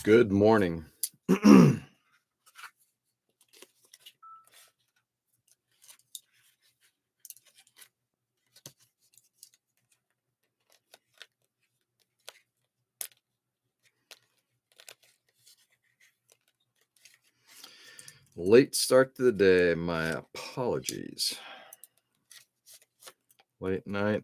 Good morning. Late start to the day. My apologies. Late night.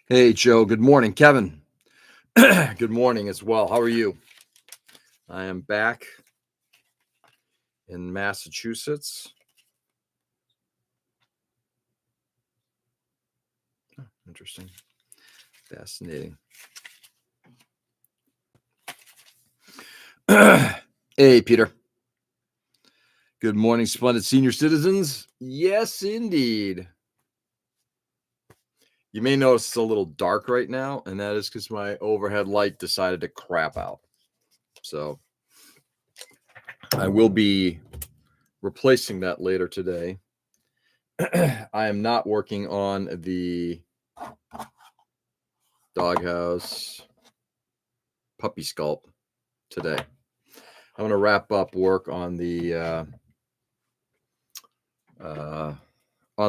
Hey, Joe. Good morning. Kevin. Good morning as well. How are you? I am back in Massachusetts. Oh, interesting. Fascinating. Hey, Peter. Good morning, splendid senior citizens. Yes, indeed. You may notice it's a little dark right now, and that is because my overhead light decided to crap out. So I will be replacing that later today. I am not working on the doghouse puppy sculpt today. I'm going to wrap up work on the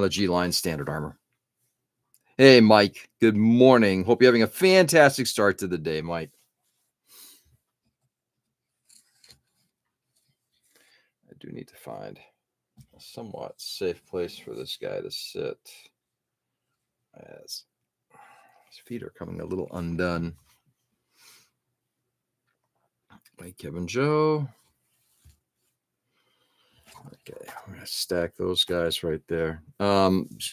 G-Line standard armor. Hey, Mike. Good morning. Hope you're having a fantastic start to the day, Mike. I do need to find a somewhat safe place for this guy to sit. As his feet are coming a little undone. Hey, Kevin Joe. Okay, I'm going to stack those guys right there.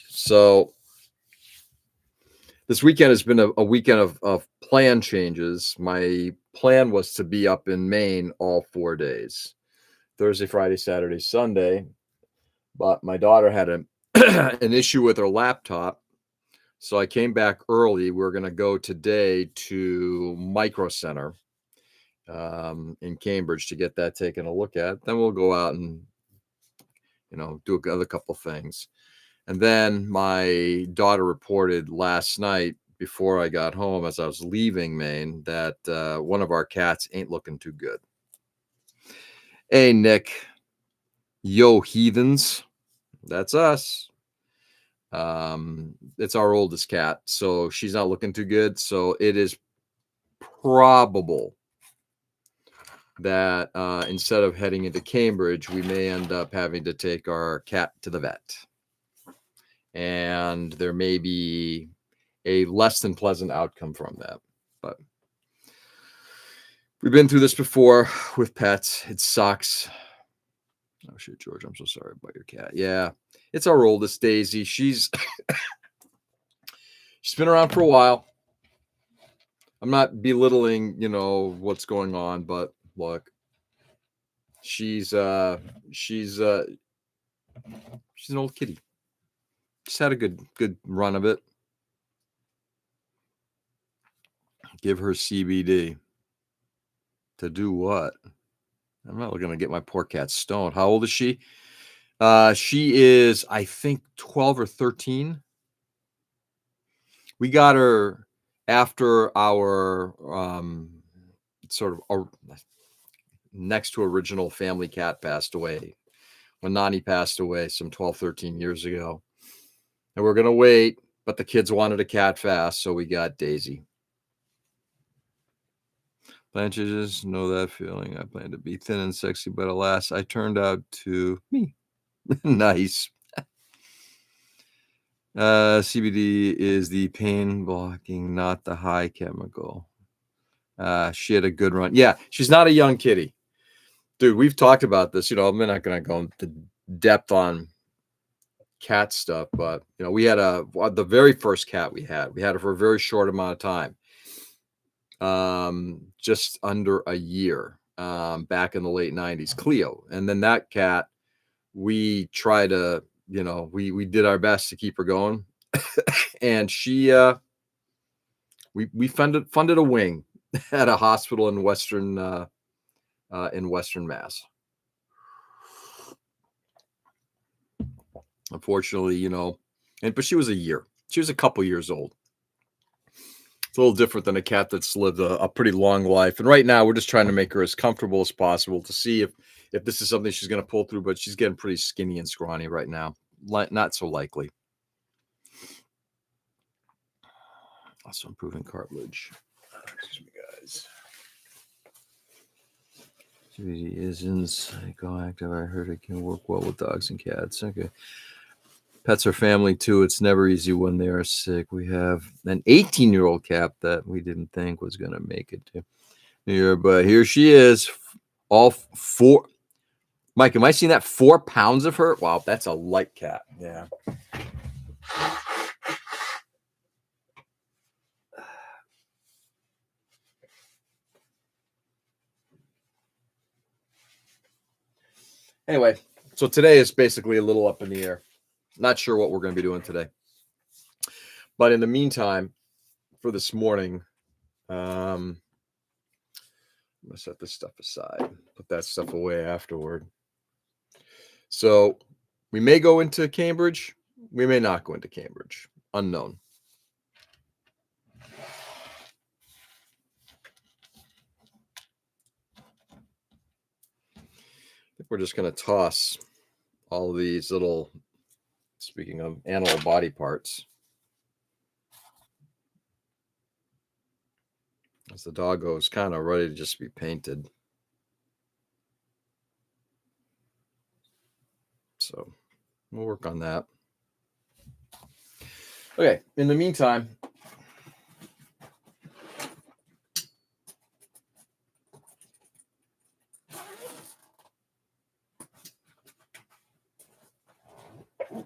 So this weekend has been a weekend of plan changes. My plan was to be up in Maine all 4 days, Thursday, Friday, Saturday, Sunday. But my daughter had an issue with her laptop. So I came back early. We're going to go today to Micro Center in Cambridge to get that taken a look at. Then we'll go out and, do another couple things. And then my daughter reported last night before I got home as I was leaving Maine that one of our cats ain't looking too good. Hey, Nick. Yo, heathens. That's us. It's our oldest cat, so she's not looking too good. So it is probable that instead of heading into Cambridge, we may end up having to take our cat to the vet. And there may be a less than pleasant outcome from that. But we've been through this before with pets. It sucks. Oh, shit, George, I'm so sorry about your cat. Yeah, it's our oldest, Daisy. She's been around for a while. I'm not belittling, what's going on, but look, she's an old kitty. Just had a good run of it. Give her CBD. To do what? I'm not going to get my poor cat stoned. How old is she? She is, I think, 12 or 13. We got her after our sort of next to original family cat passed away. When Nani passed away some 12, 13 years ago. And we're going to wait, but the kids wanted a cat fast, so we got Daisy. Blanche, just know that feeling. I plan to be thin and sexy, but alas, I turned out to me. Nice. CBD is the pain blocking, not the high chemical. She had a good run. Yeah, she's not a young kitty. Dude, we've talked about this. I'm not going to go into depth on cat stuff, but we had the very first cat we had her for a very short amount of time, just under a year, back in the late 90s, Cleo. And then that cat, we try to, we did our best to keep her going. And she, we funded a wing at a hospital in Western in Western Mass. Unfortunately, but she was a year. She was a couple years old. It's a little different than a cat that's lived a pretty long life. And right now, we're just trying to make her as comfortable as possible to see if this is something she's going to pull through. But she's getting pretty skinny and scrawny right now. Not so likely. Also improving cartilage. Excuse me, guys. CBD isn't psychoactive. I heard it can work well with dogs and cats. Okay. Pets are family too. It's never easy when they are sick. We have an 18-year-old cat that we didn't think was going to make it to here, but here she is. All four. Mike, am I seeing that? 4 pounds of her? Wow, that's a light cat. Yeah. Anyway, so today is basically a little up in the air. Not sure what we're going to be doing today. But in the meantime, for this morning, I'm going to set this stuff aside, put that stuff away afterward. So we may go into Cambridge. We may not go into Cambridge. Unknown. I think we're just going to toss all these little, speaking of animal body parts, as the doggo is kind of ready to just be painted. So we'll work on that. Okay, in the meantime,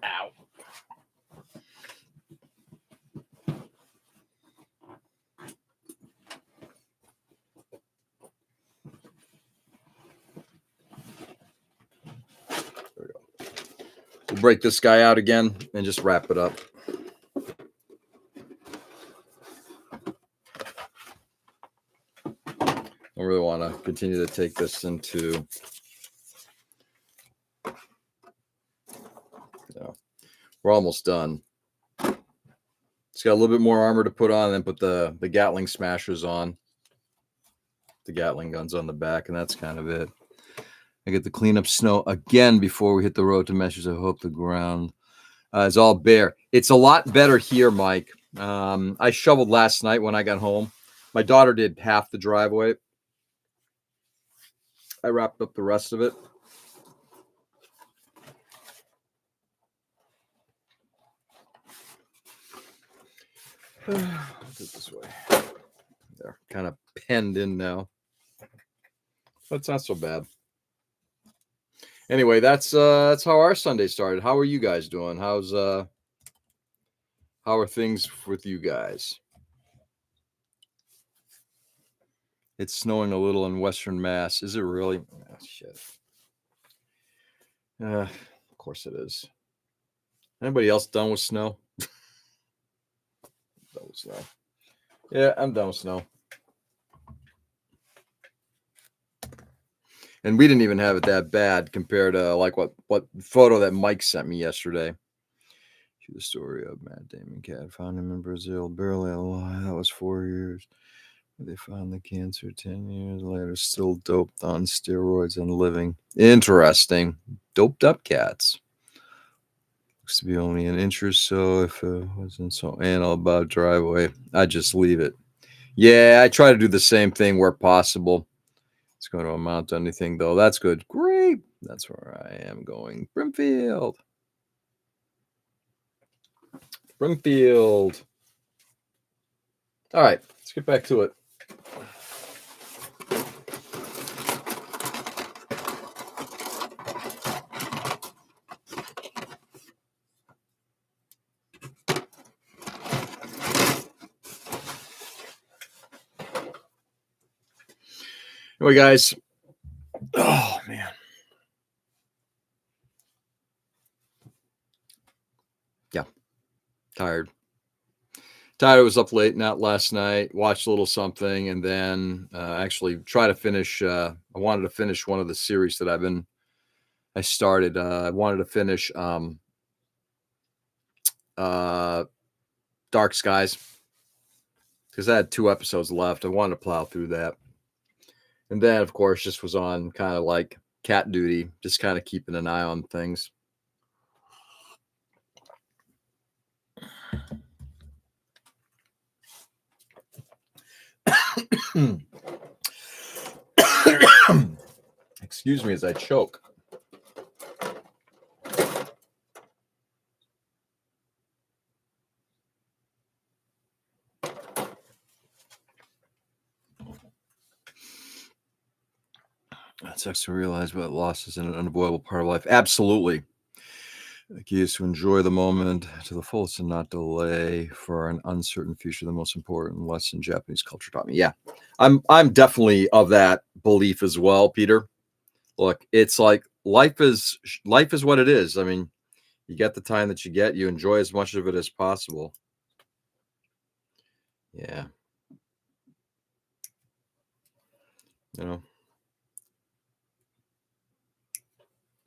ow. There we go. We'll break this guy out again and just wrap it up. I really want to continue to take this into, we're almost done. It's got a little bit more armor to put on, and then put the Gatling smashers on, the Gatling guns on the back, and that's kind of it. I get to clean up snow again before we hit the road to measures. I hope the ground is all bare. It's a lot better here, Mike. I shoveled last night when I got home. My daughter did half the driveway. I wrapped up the rest of it. Put it this way. They're kind of penned in now. But it's not so bad. Anyway, that's how our Sunday started. How are you guys doing? How are things with you guys? It's snowing a little in Western Mass. Is it really? Oh, shit. Of course it is. Anybody else done with snow? Done with snow. Yeah, I'm done with snow. And we didn't even have it that bad compared to like what photo that Mike sent me yesterday. The story of Matt Damon cat. Found him in Brazil, barely alive. That was 4 years. They found the cancer 10 years later, still doped on steroids and living. Interesting. Doped up cats. Looks to be only an inch or so. If it wasn't so anal about driveway, I'd just leave it. Yeah, I try to do the same thing where possible. It's going to amount to anything, though. That's good. Great. That's where I am going. Brimfield. Brimfield. All right, let's get back to it. Anyway, guys. Oh, man. Yeah. Tired. Tyler was up late not last night, watched a little something, and then actually try to finish. I wanted to finish one of the series that I started. I wanted to finish uh, Dark Skies because I had 2 episodes left. I wanted to plow through that. And then, of course, just was on kind of like cat duty, just kind of keeping an eye on things. Excuse me as I choke. It sucks to realize, but loss is an unavoidable part of life. Absolutely. The key is to enjoy the moment to the fullest and not delay for an uncertain future. The most important lesson Japanese culture taught me. Yeah, I'm definitely of that belief as well, Peter. Look, it's like life is what it is. I mean, you get the time that you get, you enjoy as much of it as possible. Yeah. You know.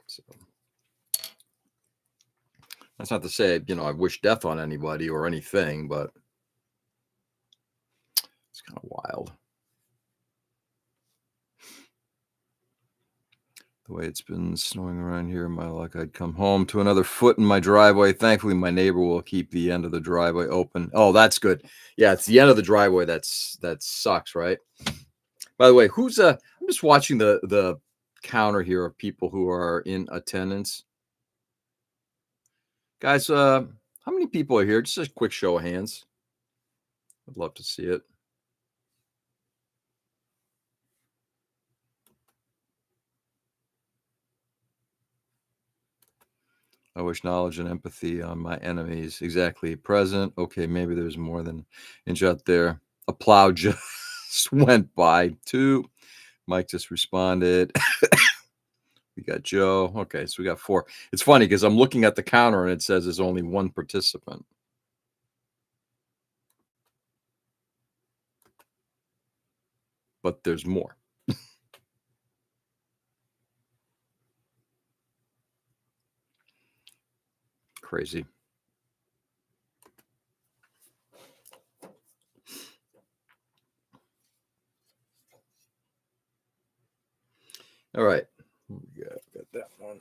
So that's not to say, I wish death on anybody or anything, but it's kind of wild. The way it's been snowing around here, my luck, I'd come home to another foot in my driveway. Thankfully, my neighbor will keep the end of the driveway open. Oh, that's good. Yeah, it's the end of the driveway that sucks, right? By the way, I'm just watching the counter here of people who are in attendance. Guys, how many people are here? Just a quick show of hands. I'd love to see it. I wish knowledge and empathy on my enemies. Exactly. Present. Okay, maybe there's more than inch out there. A plow just went by. 2. Mike just responded. We got Joe. Okay, so we got 4. It's funny because I'm looking at the counter and it says there's only 1 participant. But there's more. Crazy. All right. Got that one.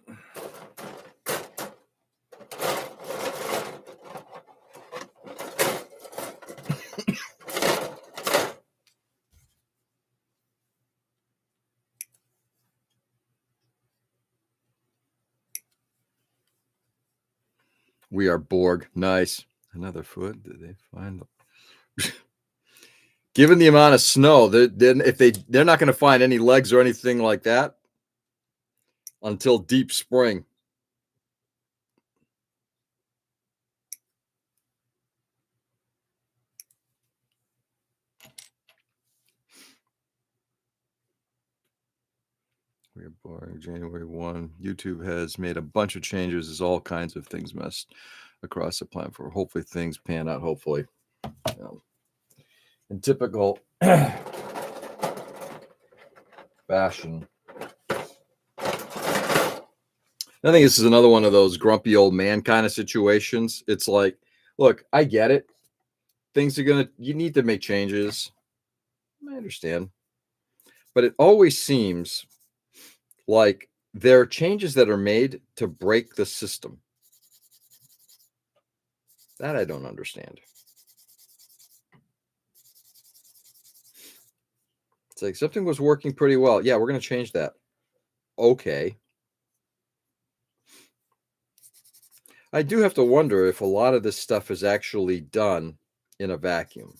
We are Borg. Nice. Another foot. Did they find the given the amount of snow, they're not going to find any legs or anything like that until deep spring. We are boring. January 1. YouTube has made a bunch of changes. There's all kinds of things messed across the platform. Hopefully things pan out. Hopefully. In typical fashion. I think this is another one of those grumpy old man kind of situations. It's like, look, I get it. You need to make changes. I understand. But it always seems like there are changes that are made to break the system. That I don't understand. It's like something was working pretty well. Yeah, we're going to change that. Okay. I do have to wonder if a lot of this stuff is actually done in a vacuum.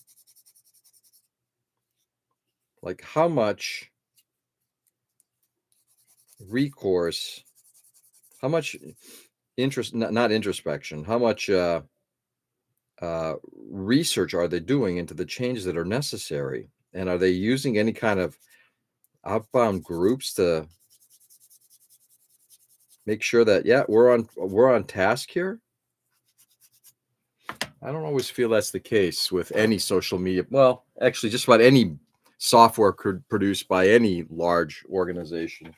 Like how much recourse, how much not introspection, how much research are they doing into the changes that are necessary? And are they using any kind of outbound groups to make sure that, yeah, we're on task here? I don't always feel that's the case with any social media. Well, actually, just about any software produced by any large organization.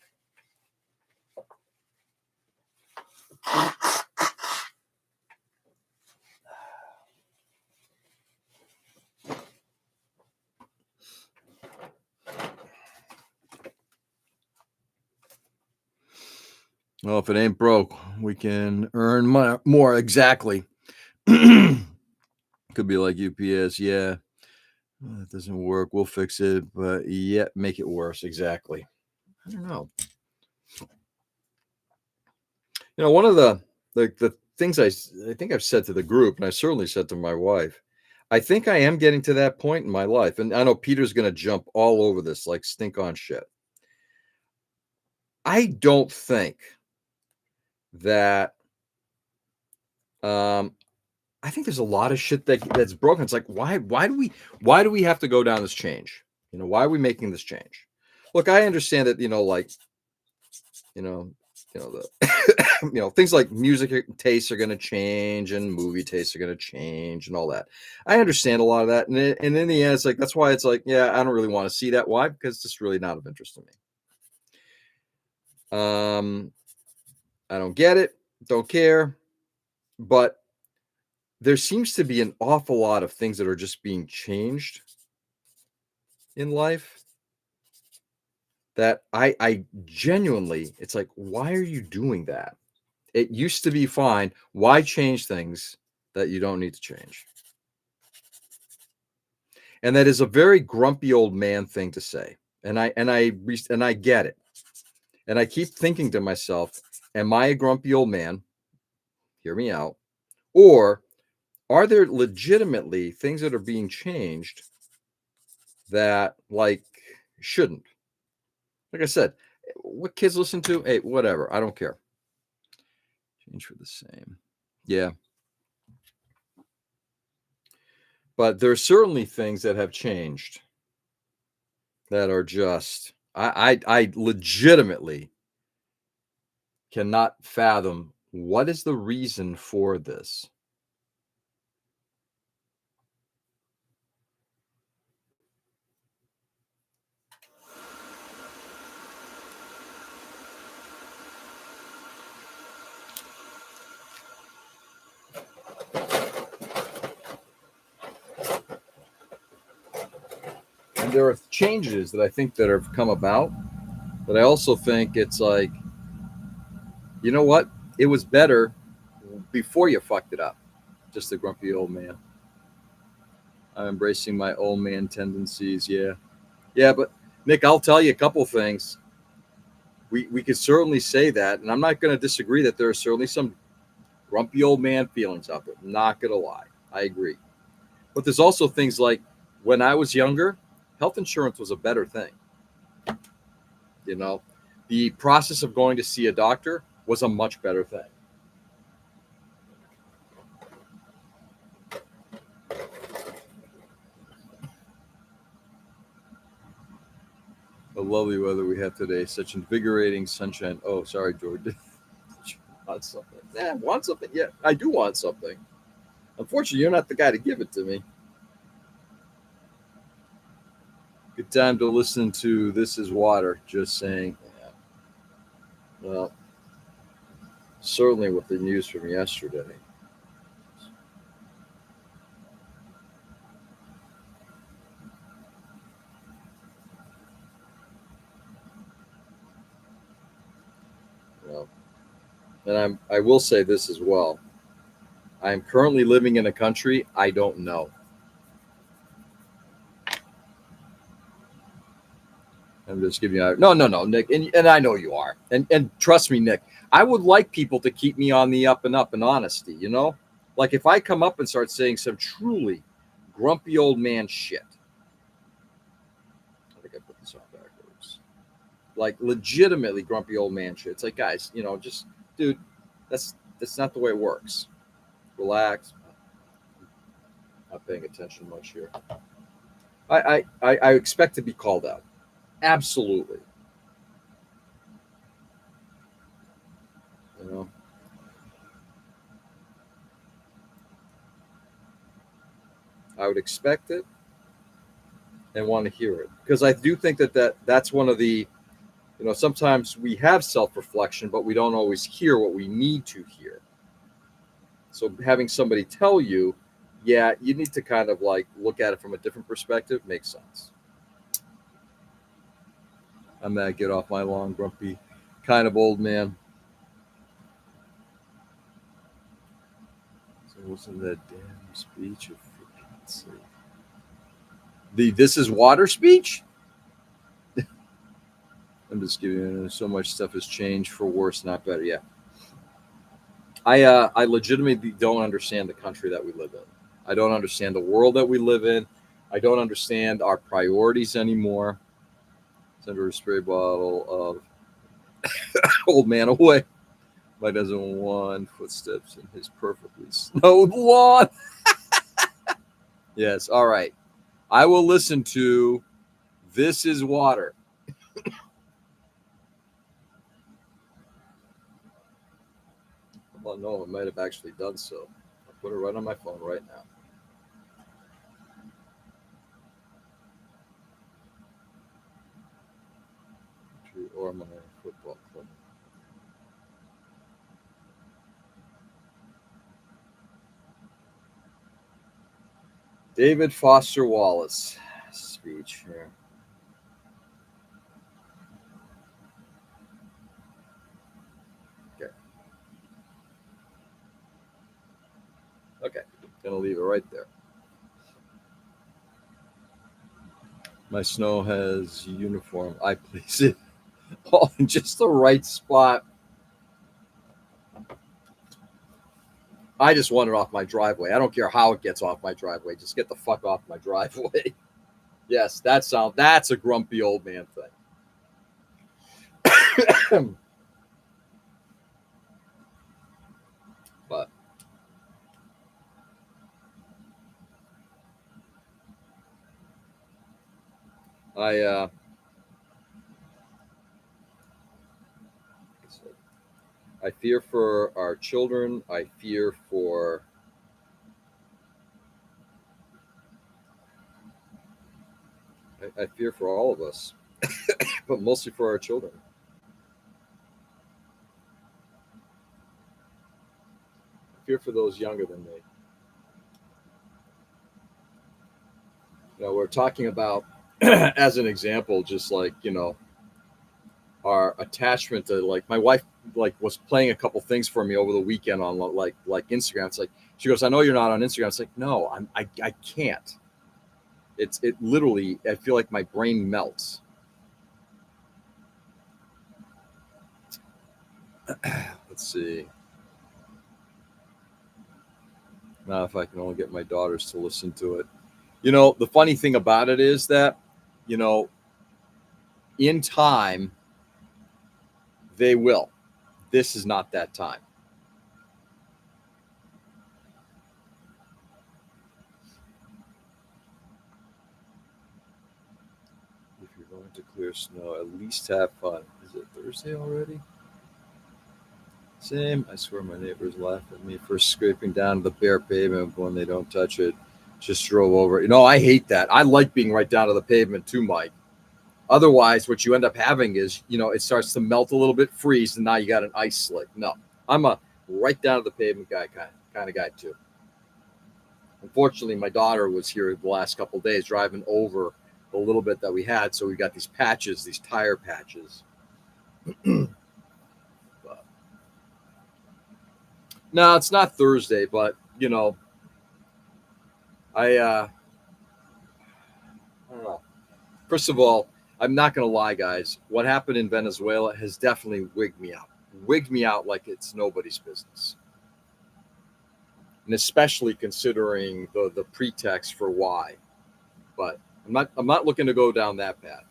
Well, if it ain't broke, we can earn more. Exactly. Could be like UPS. Yeah, it doesn't work. We'll fix it, but yeah, make it worse. Exactly. I don't know. One of the things I think I've said to the group, and I certainly said to my wife, I think I am getting to that point in my life, and I know Peter's going to jump all over this like stink on shit. I don't think that. I think there's a lot of shit that's broken. It's like why do we have to go down this change? Why are we making this change? Look, I understand that like you know the things like music tastes are going to change and movie tastes are going to change and all that. I understand a lot of that, and in the end, it's like that's why it's like yeah, I don't really want to see that. Why? Because it's just really not of interest to me. I don't get it, don't care, but there seems to be an awful lot of things that are just being changed in life that I genuinely, it's like, why are you doing that? It used to be fine. Why change things that you don't need to change? And that is a very grumpy old man thing to say. And I get it. And I keep thinking to myself, am I a grumpy old man? Hear me out. Or are there legitimately things that are being changed that like shouldn't? Like I said, what kids listen to, hey, whatever. I don't care. Change for the same. Yeah. But there's certainly things that have changed that are just I legitimately cannot fathom what is the reason for this. And there are changes that I think that have come about, but I also think it's like, you know what? It was better before you fucked it up. Just a grumpy old man. I'm embracing my old man tendencies. Yeah. Yeah, but Nick, I'll tell you a couple things. We could certainly say that, and I'm not going to disagree that there are certainly some grumpy old man feelings out there. I'm not going to lie. I agree. But there's also things like when I was younger, health insurance was a better thing. You know, the process of going to see a doctor was a much better thing. The lovely weather we have today, such invigorating sunshine. Oh, sorry, George. Want something? Yeah, want something? Yeah, I do want something. Unfortunately, you're not the guy to give it to me. Good time to listen to This Is Water. Just saying. Yeah. Well, certainly with the news from yesterday. Well, and I will say this as well. I am currently living in a country I don't know. I'm just giving you no, Nick, and I know you are, and trust me, Nick. I would like people to keep me on the up and up in honesty. Like if I come up and start saying some truly grumpy old man shit. I think I put this on backwards. Like legitimately grumpy old man shit. It's like guys, just dude, that's not the way it works. Relax. Not paying attention much here. I expect to be called out. Absolutely. You know. I would expect it and want to hear it, because I do think that's one of the, sometimes we have self-reflection, but we don't always hear what we need to hear. So having somebody tell you, yeah, you need to kind of like look at it from a different perspective makes sense. I'm gonna get off my lawn, grumpy kind of old man. So listen to that damn speech of freaking sake. The "this is water" speech. I'm just giving you, so much stuff has changed for worse, not better. Yeah, I legitimately don't understand the country that we live in. I don't understand the world that we live in. I don't understand our priorities anymore. Send her a spray bottle of old man away. Mike doesn't want footsteps in his perfectly snowed lawn. Yes, all right. I will listen to "This Is Water." Well, no, I might have actually done so. I'll put it right on my phone right now. Or my football club. David Foster Wallace speech here. Okay. Okay. Gonna leave it right there. My snow has uniform. I place it all in just the right spot. I just want it off my driveway. I don't care how it gets off my driveway. Just get the fuck off my driveway. Yes, that's a grumpy old man thing. But I I fear for our children. I fear for I fear for all of us, but mostly for our children. I fear for those younger than me. We're talking about as an example, just like our attachment to, like, my wife like was playing a couple things for me over the weekend on like Instagram. It's like she goes, "I know you're not on Instagram." It's like, no, I can't. It literally, I feel like my brain melts. Let's see. Now, if I can only get my daughters to listen to it. The funny thing about it is that, you know, in time, they will. This is not that time. If you're going to clear snow, at least have fun. Is it Thursday already? Same. I swear my neighbors laugh at me for scraping down the bare pavement when they don't touch it. Just drove over. I hate that. I like being right down to the pavement too, Mike. Otherwise, what you end up having is, it starts to melt a little bit, freeze, and now you got an ice slick. No, I'm a right down to the pavement guy kind of guy too. Unfortunately, my daughter was here the last couple of days driving over the little bit that we had, so we got these patches, these tire patches. But, no, it's not Thursday, but I don't know. First of all, I'm not going to lie, guys. What happened in Venezuela has definitely wigged me out like it's nobody's business. And especially considering the pretext for why. But I'm not looking to go down that path.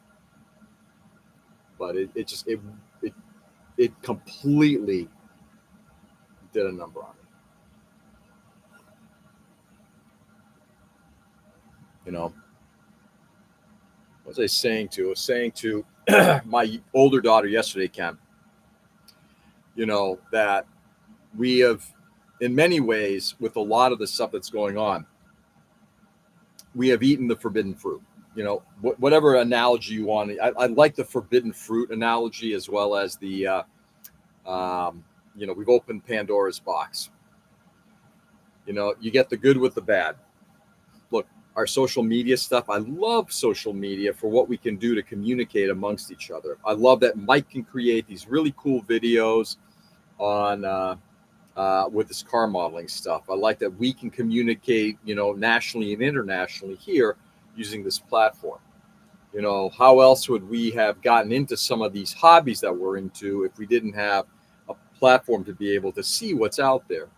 But it just it completely did a number on me. What was I saying to? I was saying to my older daughter yesterday, Ken, that we have, in many ways, with a lot of the stuff that's going on, we have eaten the forbidden fruit. You know, whatever analogy you want. I like the forbidden fruit analogy as well as the, you know, we've opened Pandora's box. You know, you get the good with the bad. Look, our social media stuff, I love social media for what we can do to communicate amongst each other. I love that Mike can create these really cool videos on with this car modeling stuff. I like that we can communicate, you know, nationally and internationally here using this platform. You know, how else would we have gotten into some of these hobbies that we're into if we didn't have a platform to be able to see what's out there?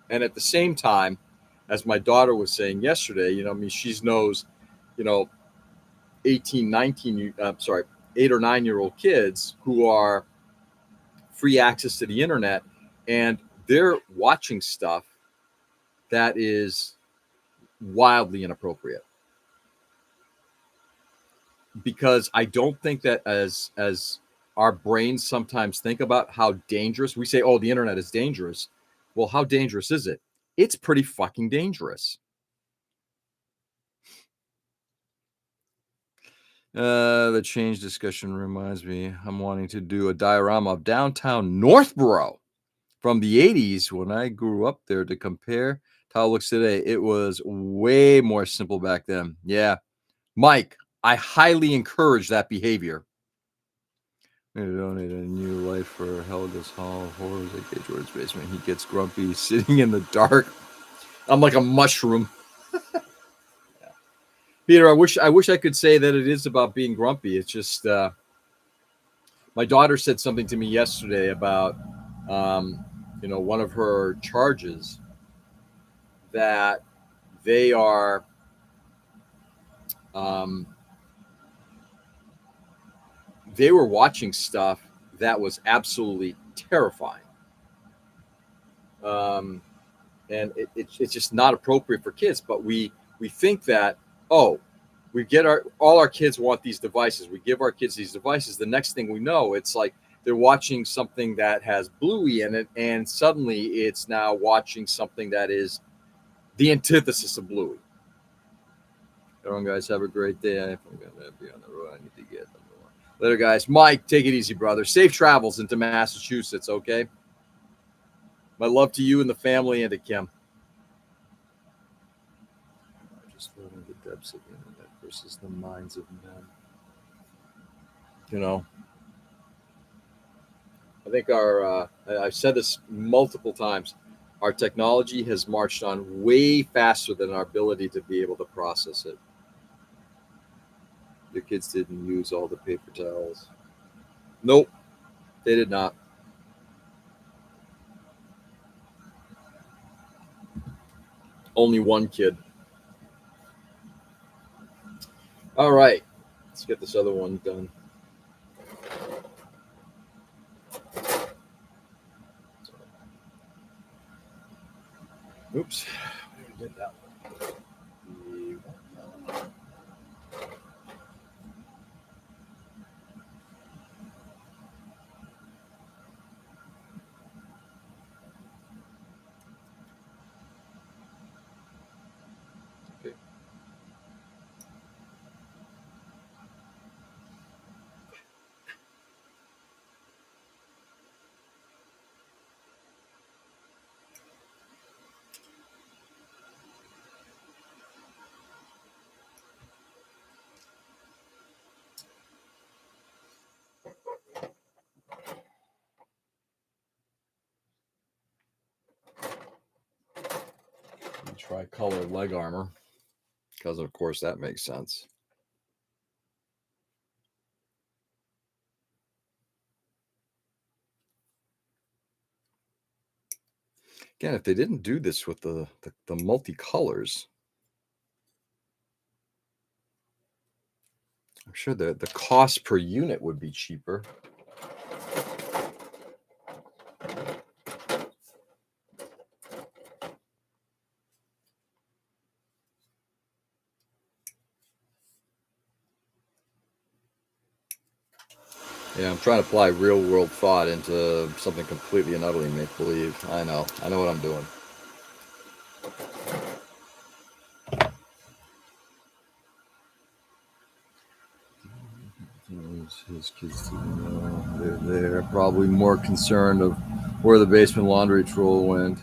And at the same time, as my daughter was saying yesterday, you know, I mean, she knows, you know, 18, 19, sorry, 8 or 9 year old kids who are free access to the internet, and they're watching stuff that is wildly inappropriate. Because I don't think that as our brains sometimes think about how dangerous, we say, oh, the internet is dangerous. Well, how dangerous is it? It's pretty fucking dangerous. The change discussion reminds me, I'm wanting to do a diorama of downtown Northborough from the 80s when I grew up there to compare to how it looks today. It was way more simple back then. Yeah. Mike, I highly encourage that behavior. I donate a new life for Helga's Hall of Horrors at Gay Jordan's basement. He gets grumpy sitting in the dark. I'm like a mushroom. Yeah. Peter, I wish I could say that it is about being grumpy. It's just my daughter said something to me yesterday about you know, one of her charges that they are they were watching stuff that was absolutely terrifying. And it's just not appropriate for kids. But we think that, oh, we get all our kids want these devices. We give our kids these devices. The next thing we know, it's like they're watching something that has Bluey in it, and suddenly it's now watching something that is the antithesis of Bluey. Everyone, guys, have a great day. I'm gonna be on the road. I need to get them. Later, guys. Mike, take it easy, brother. Safe travels into Massachusetts, okay? My love to you and the family and to Kim. Just living the depths of the internet versus the minds of men. You know, I think I've said this multiple times, our technology has marched on way faster than our ability to be able to process it. Your kids didn't use all the paper towels. Nope, they did not. Only one kid. All right, let's get this other one done. Oops, we did that one. Okay. Tricolor leg armor, because of course that makes sense. Again, if they didn't do this with the multicolors, I'm sure the cost per unit would be cheaper. Yeah, I'm trying to apply real world thought into something completely and utterly make believe. I know what I'm doing. His kids, they're probably more concerned of where the basement laundry troll went.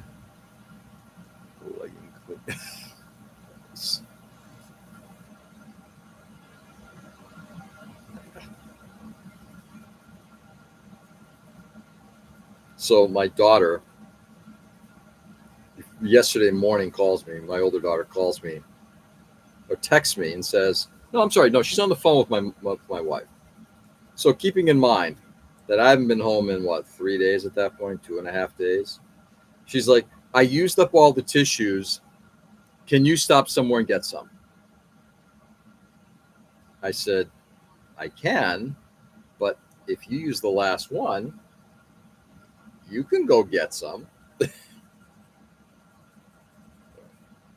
So my daughter yesterday morning calls me. My older daughter calls me or texts me and says, "No, I'm sorry. No, she's on the phone with my wife." So keeping in mind that I haven't been home in 3 days at that point, 2.5 days. She's like, "I used up all the tissues. Can you stop somewhere and get some?" I said, "I can, but if you use the last one, you can go get some."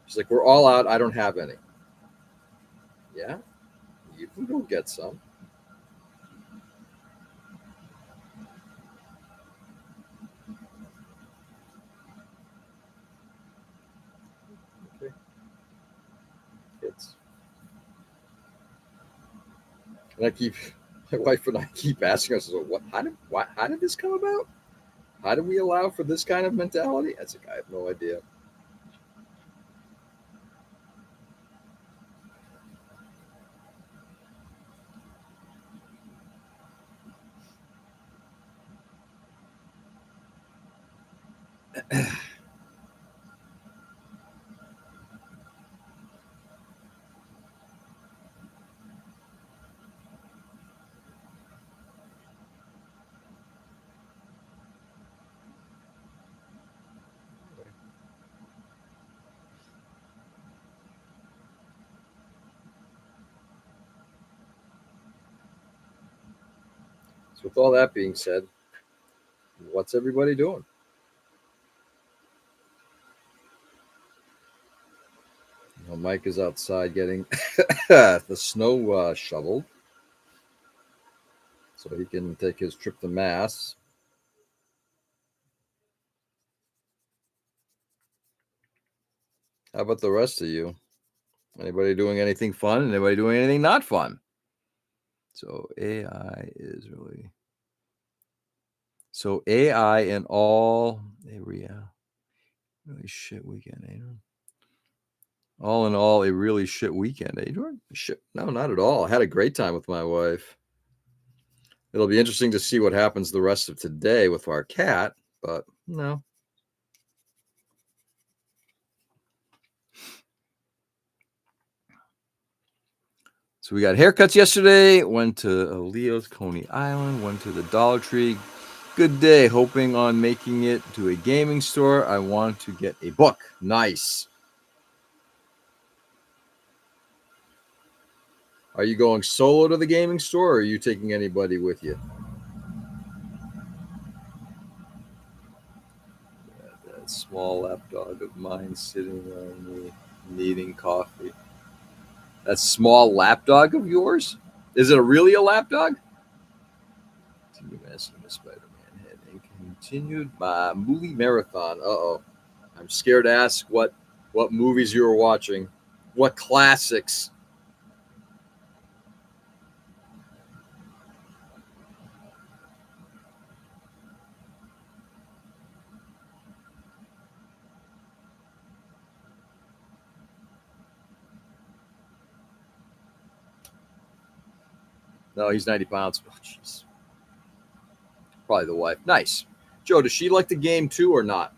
She's like, "We're all out. I don't have any." Yeah, you can go get some. Okay. Kids. And my wife and I keep asking ourselves, how did this come about? How do we allow for this kind of mentality? That's like, I have no idea. So with all that being said, what's everybody doing? Well, Mike is outside getting the snow shoveled so he can take his trip to Mass. How about the rest of you? Anybody doing anything fun? Anybody doing anything not fun? So AI is really AI in all area. Really shit weekend, Adrian. All in all, a really shit weekend, Adrian. Shit, no, not at all. I had a great time with my wife. It'll be interesting to see what happens the rest of today with our cat, but no. So we got haircuts yesterday, went to Leo's Coney Island, went to the Dollar Tree. Good day, hoping on making it to a gaming store. I want to get a book. Nice. Are you going solo to the gaming store or are you taking anybody with you? That small lapdog of mine sitting on me, needing coffee. That small lapdog of yours? Is it really a lapdog? Spider-Man head and continued my movie marathon. Uh-oh. I'm scared to ask what movies you were watching. What classics? No, he's 90 pounds. Oh, jeez. Probably the wife. Nice. Joe, does she like the game too or not?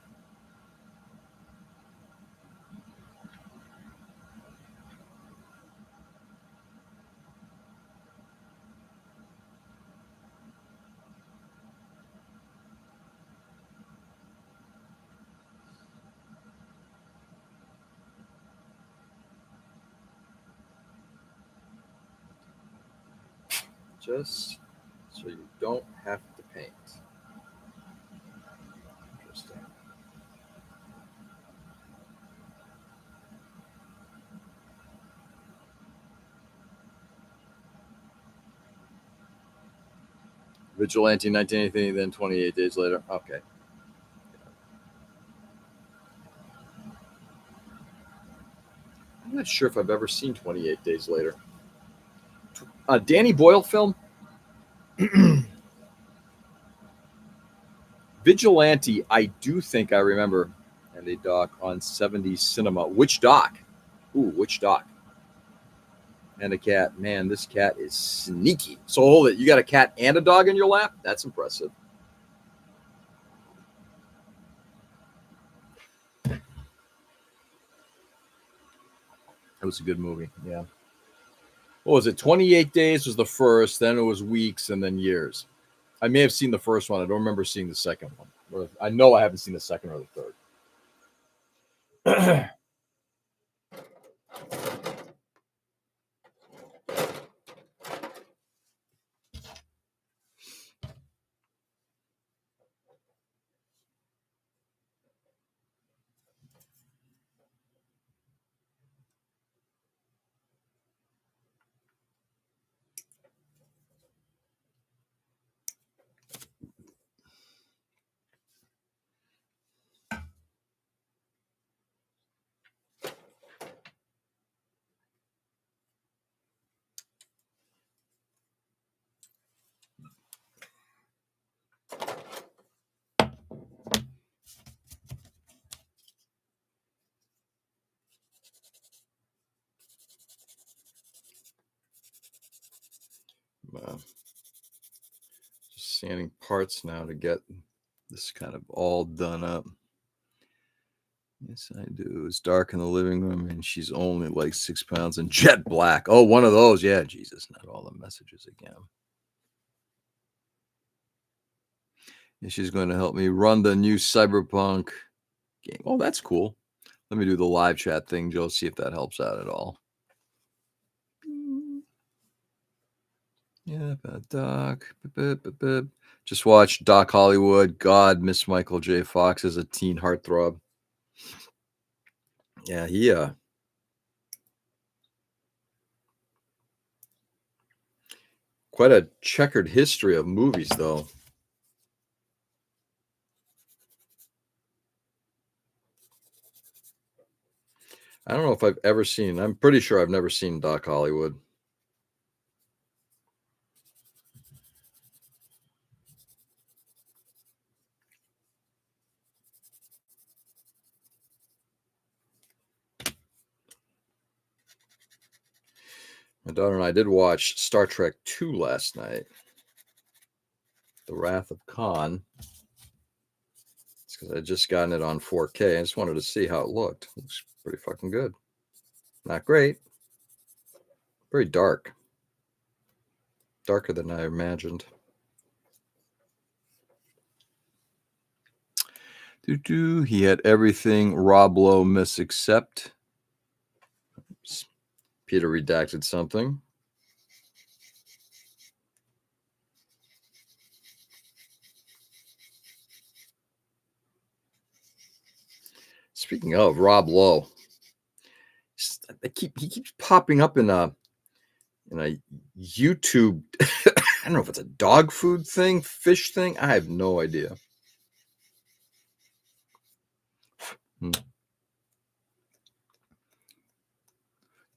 Just so you don't have to paint. Interesting. Vigilante 1983, then 28 days later. Okay. I'm not sure if I've ever seen 28 Days Later. Danny Boyle film? Vigilante, I do think I remember, and a doc on 70s cinema. Which doc? Ooh, which doc? And a cat. Man, this cat is sneaky. So hold it. You got a cat and a dog in your lap? That's impressive. It was a good movie. Yeah. What was it? 28 Days was the first, then it was weeks, and then years. I may have seen the first one. I don't remember seeing the second one. Or I know I haven't seen the second or the third. Just sanding parts now to get this kind of all done up. Yes, I do. It's dark in the living room, and she's only like 6 pounds and jet black. Oh, one of those. Yeah, Jesus, not all the messages again. And she's going to help me run the new Cyberpunk game. Oh, that's cool. Let me do the live chat thing, Joe, see if that helps out at all. Yeah, Doc. Just watch Doc Hollywood. God, Miss Michael J. Fox is a teen heartthrob. Yeah, he quite a checkered history of movies, though. I don't know if I've ever seen. I'm pretty sure I've never seen Doc Hollywood. My daughter and I did watch Star Trek II last night. The Wrath of Khan. It's because I just gotten it on 4K. I just wanted to see how it looked. It looks pretty fucking good. Not great. Very dark. Darker than I imagined. He had everything Rob Lowe miss except. Oops. Peter redacted something. Speaking of Rob Lowe, he keeps popping up in a YouTube. I don't know if it's a dog food thing, fish thing. I have no idea.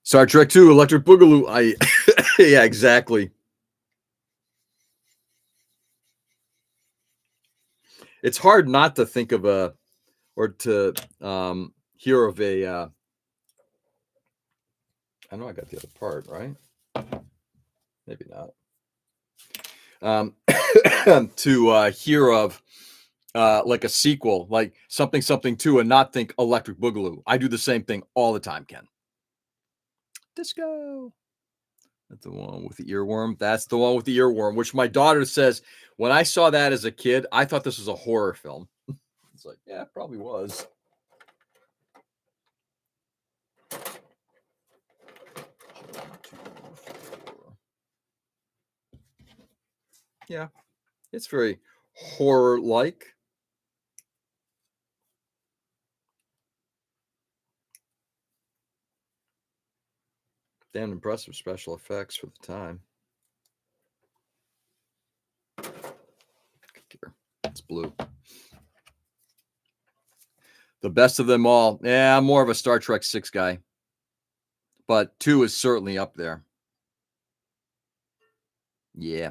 Star Trek 2, Electric Boogaloo. Yeah, exactly. It's hard not to think of or to hear of a. I know I got the other part, right? Maybe not. To hear of like a sequel, like something 2, and not think Electric Boogaloo. I do the same thing all the time, Ken. Disco. That's the one with the earworm. That's the one with the earworm, which my daughter says, when I saw that as a kid, I thought this was a horror film. It's like, yeah, it probably was. Yeah, it's very horror-like. Damn impressive special effects for the time. It's blue. The best of them all. Yeah, I'm more of a Star Trek 6 guy, but 2 is certainly up there. Yeah.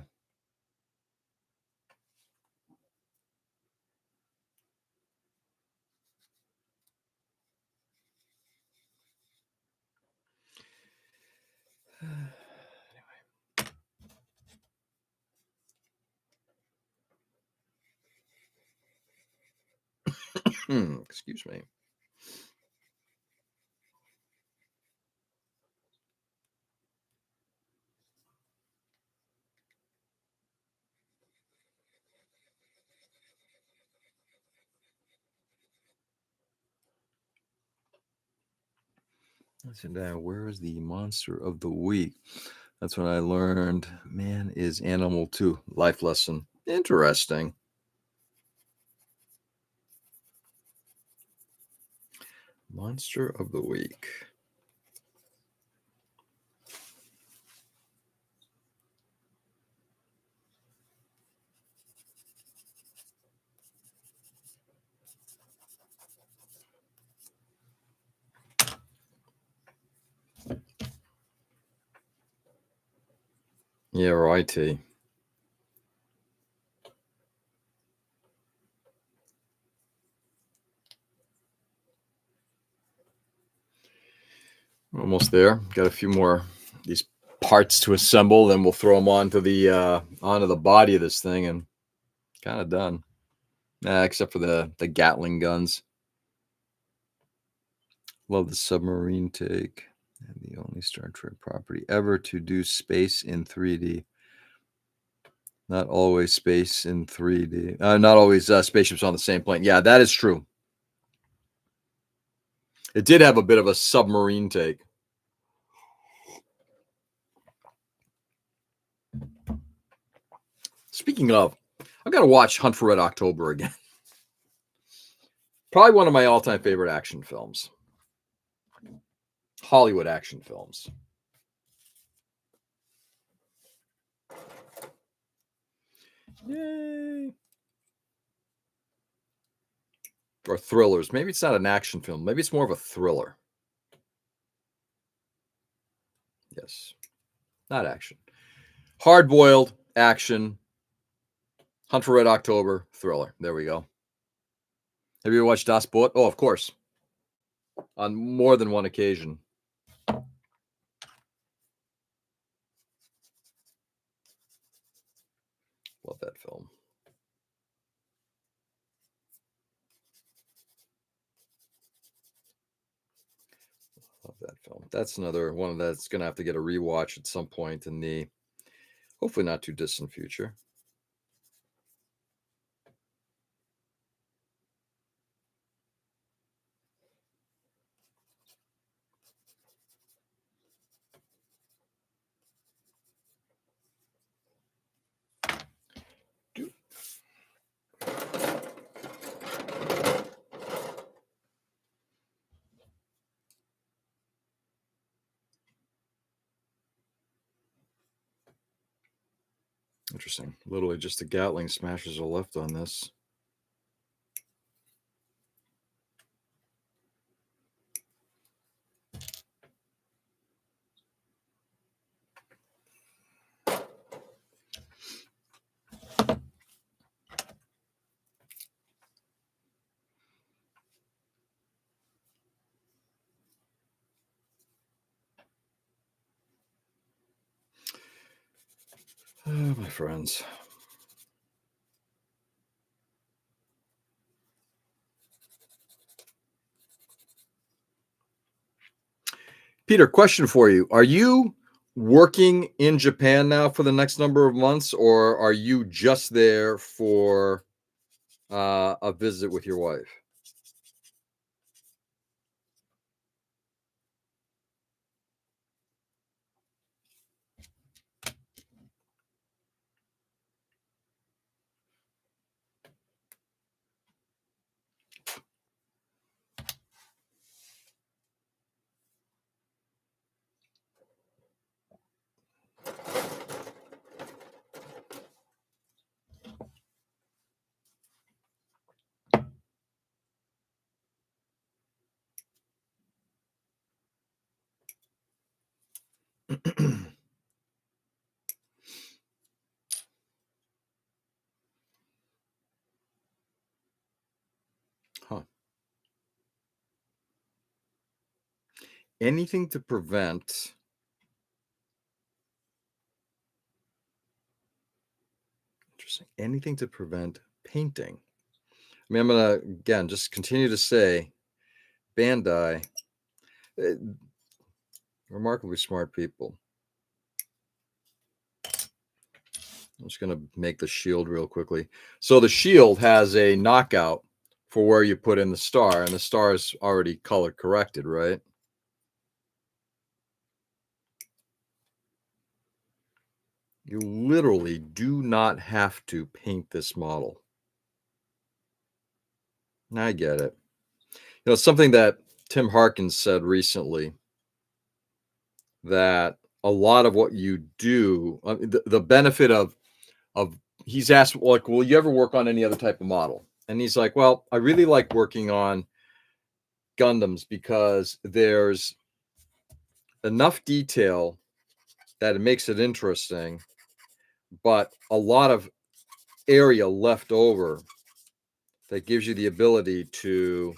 Excuse me. I said, where is the monster of the week? That's when I learned man is animal too. Life lesson. Interesting. Monster of the week. Yeah, righty. Almost there. Got a few more these parts to assemble, then we'll throw them onto the body of this thing, and kind of done. Except for the Gatling guns. Love the submarine take. And the only Star Trek property ever to do space in 3D. Not always space in 3D. Not always spaceships on the same plane. Yeah, that is true. It did have a bit of a submarine take. Speaking of, I've got to watch Hunt for Red October again. Probably one of my all-time favorite action films. Hollywood action films. Yay. Or thrillers. Maybe it's not an action film. Maybe it's more of a thriller. Yes. Not action. Hard-boiled action. Hunt for Red October thriller. There we go. Have you ever watched Das Boot? Oh, of course. On more than one occasion. Love that film. Love that film. That's another one that's going to have to get a rewatch at some point in the hopefully not too distant future. Interesting. Literally just the Gatling smashers are left on this. Oh, my friends. Peter, question for you. Are you working in Japan now for the next number of months, or are you just there for a visit with your wife? Huh. Anything to prevent use anything to prevent painting. I mean, I'm gonna again just continue to say Bandai, eh, remarkably smart people. I'm just gonna make the shield real quickly. So the shield has a knockout for where you put in the star, and the star is already color corrected, right? You literally do not have to paint this model. I get it. Something that Tim Harkins said recently, that a lot of what you do, the benefit of he's asked, like, will you ever work on any other type of model? And he's like, well, I really like working on Gundams because there's enough detail that it makes it interesting, but a lot of area left over that gives you the ability to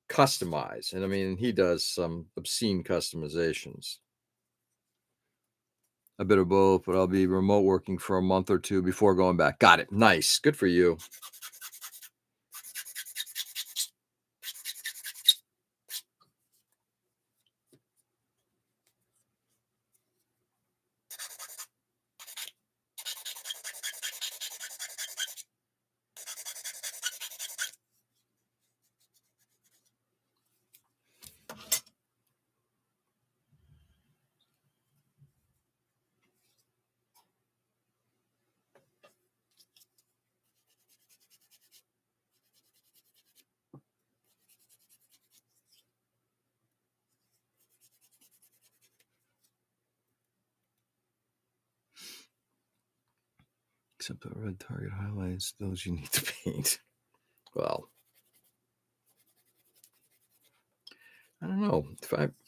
customize. And I mean, he does some obscene customizations. A bit of both, but I'll be remote working for a month or two before going back. Got it. Nice. Good for you. Except the red target highlights those you need to paint. Well, I don't know.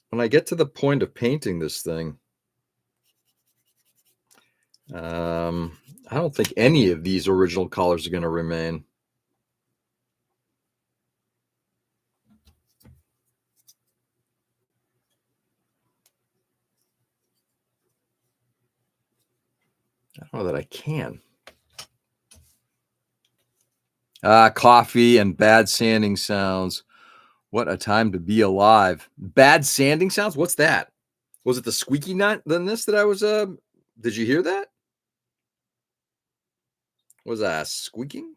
When I get to the point of painting this thing, I don't think any of these original colors are going to remain. I don't know that I can. Coffee and bad sanding sounds. What a time to be alive. Bad sanding sounds? What's that? Was it the squeaky nut than this that I was did you hear that? Was that squeaking?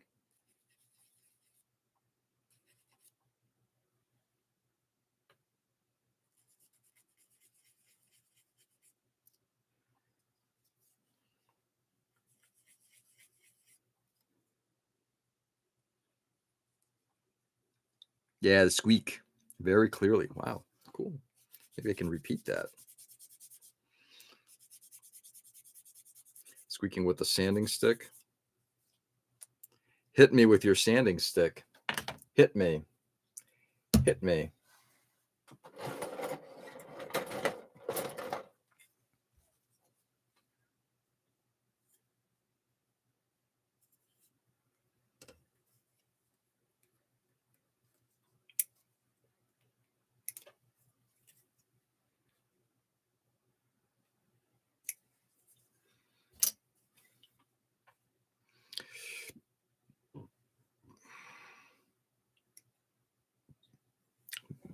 Yeah, the squeak. Very clearly. Wow. Cool. Maybe I can repeat that. Squeaking with the sanding stick. Hit me with your sanding stick. Hit me. Hit me.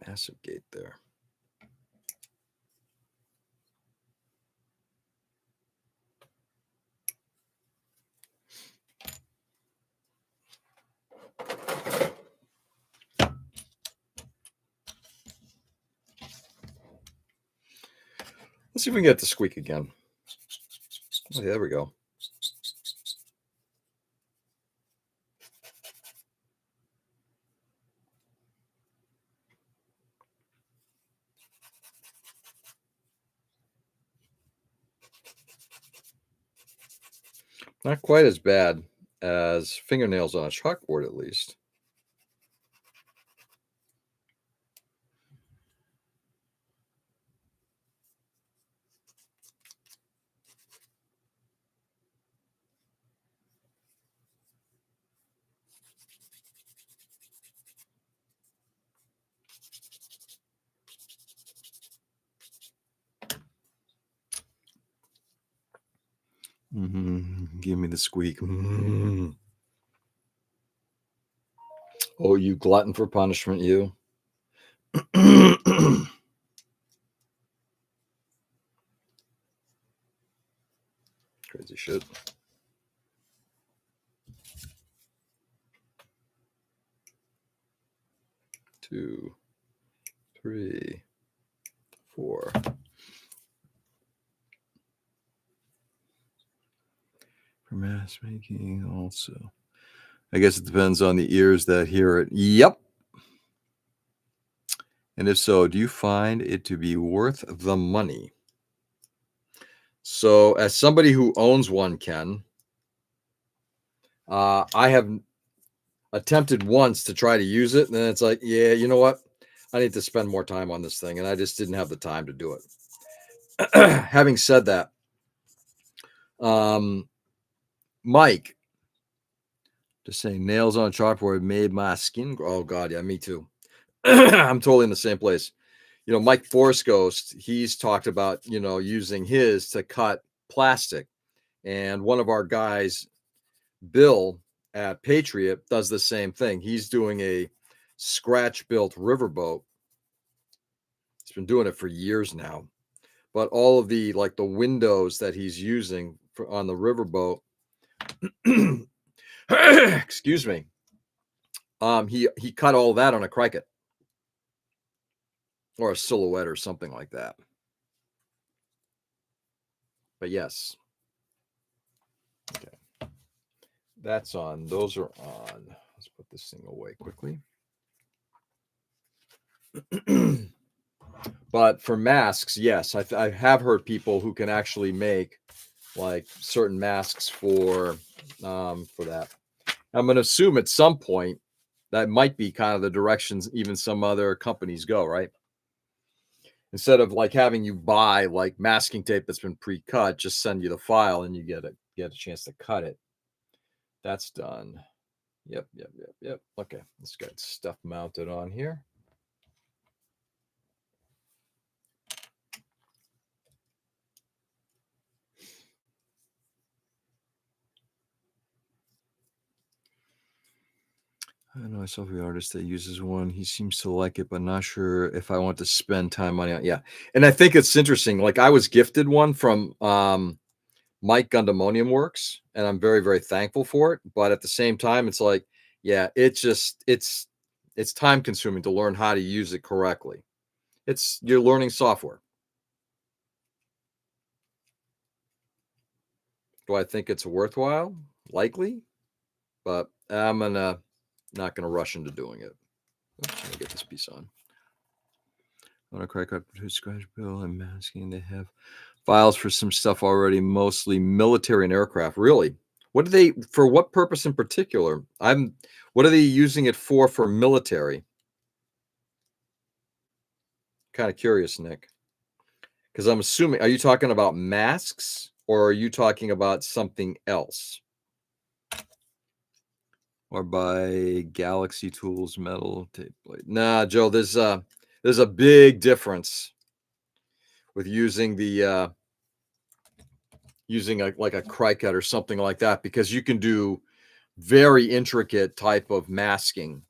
Massive gate there. Let's see if we can get the squeak again. Oh, there we go. Not quite as bad as fingernails on a chalkboard, at least. Give me the squeak. Mm. Oh, you glutton for punishment, you. Crazy shit. Two, three, four. For mass making, also. I guess it depends on the ears that hear it. Yep. And if so, do you find it to be worth the money? So, as somebody who owns one, Ken, I have attempted once to try to use it, and then it's like, yeah, you know what? I need to spend more time on this thing, and I just didn't have the time to do it. Having said that, Mike, just saying, nails on a chalkboard made my skin grow. Oh God, yeah, me too. I'm totally in the same place. You know, Mike Forest Ghost, he's talked about, you know, using his to cut plastic. And one of our guys, Bill at Patriot, does the same thing. He's doing a scratch built riverboat. He's been doing it for years now. But all of the like the windows that he's using for, on the riverboat, excuse me, he cut all that on a Cricut or a Silhouette or something like that. But yes, okay, that's on. Those are on. Let's put this thing away quickly. But for masks, yes, I have heard people who can actually make like certain masks for that. I'm going to assume at some point that might be kind of the directions even some other companies go, right? Instead of like having you buy like masking tape that's been pre-cut, just send you the file and you get a chance to cut it. That's done. Yep. Okay, let's get stuff mounted on here. I know a selfie artist that uses one. He seems to like it, but not sure if I want to spend money on. Yeah, and I think it's interesting. Like I was gifted one from Mike Gundamonium Works, and I'm very very thankful for it. But at the same time, it's like, yeah, it's time consuming to learn how to use it correctly. You're learning software. Do I think it's worthwhile? Likely, but I'm not gonna rush into doing it. Oops, let me get this piece on. On a Cricut scratch bill and masking, they have files for some stuff already, mostly military and aircraft. Really? What do they for what purpose in particular? What are they using it for military? Kind of curious, Nick. Because I'm assuming, are you talking about masks or are you talking about something else? Or by Galaxy Tools metal tape blade? Nah, Joe, there's a big difference with using the using like a Cricut or something like that, because you can do very intricate type of masking.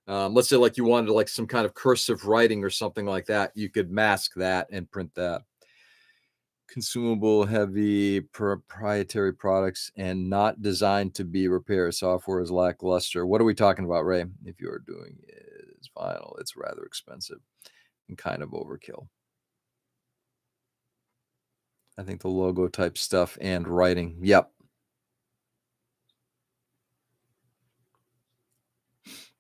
Let's say like you wanted like some kind of cursive writing or something like that, you could mask that and print that. Consumable, heavy, proprietary products and not designed to be repaired. Software is lackluster. What are we talking about, Ray? If you're doing it as vinyl, it's rather expensive and kind of overkill. I think the logo type stuff and writing. Yep.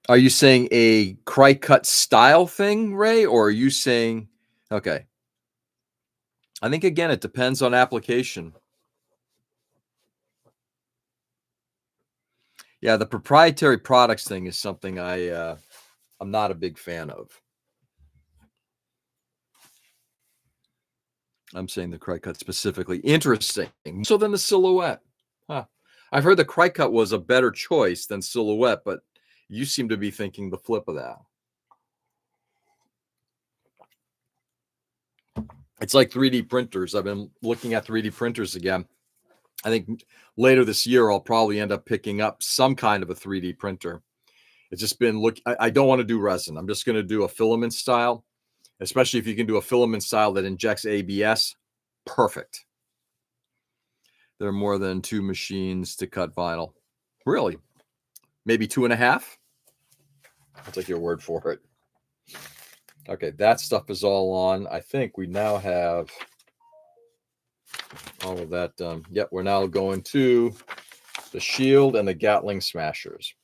Are you saying a Cricut style thing, Ray? Or are you saying, okay. I think, again, it depends on application. Yeah, the proprietary products thing is something I'm not a big fan of. I'm saying the Cricut specifically. Interesting. So than the Silhouette. Huh. I've heard the Cricut was a better choice than Silhouette, but you seem to be thinking the flip of that. It's like 3D printers. I've been looking at 3D printers again. I think later this year, I'll probably end up picking up some kind of a 3D printer. It's just been I don't want to do resin. I'm just going to do a filament style, especially if you can do a filament style that injects ABS. Perfect. There are more than 2 machines to cut vinyl. Really? Maybe 2.5? I'll take your word for it. Okay, that stuff is all on. I think we now have all of that done. Yep, we're now going to the Shield and the Gatling Smashers.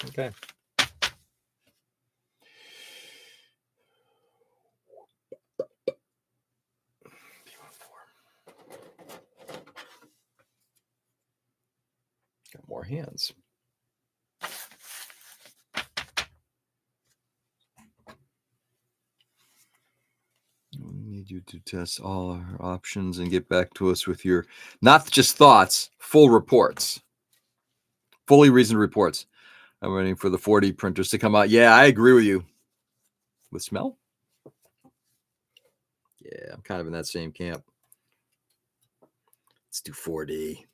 Okay. Got more hands. We need you to test all our options and get back to us with your, not just thoughts, full reports. Fully reasoned reports. I'm waiting for the 4D printers to come out. Yeah, I agree with you. With smell? Yeah, I'm kind of in that same camp. Let's do 4D.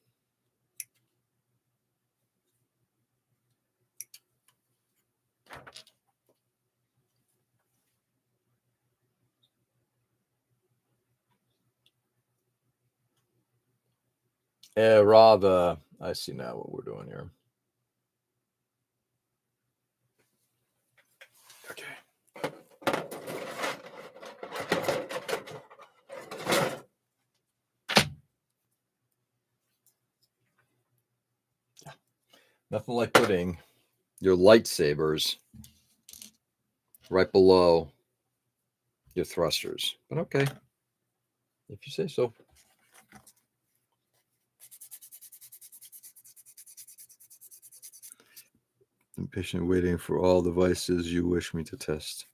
Rather, I see now what we're doing here. Okay. Yeah. Nothing like putting your lightsabers right below your thrusters. But okay, if you say so. I'm patiently waiting for all devices you wish me to test.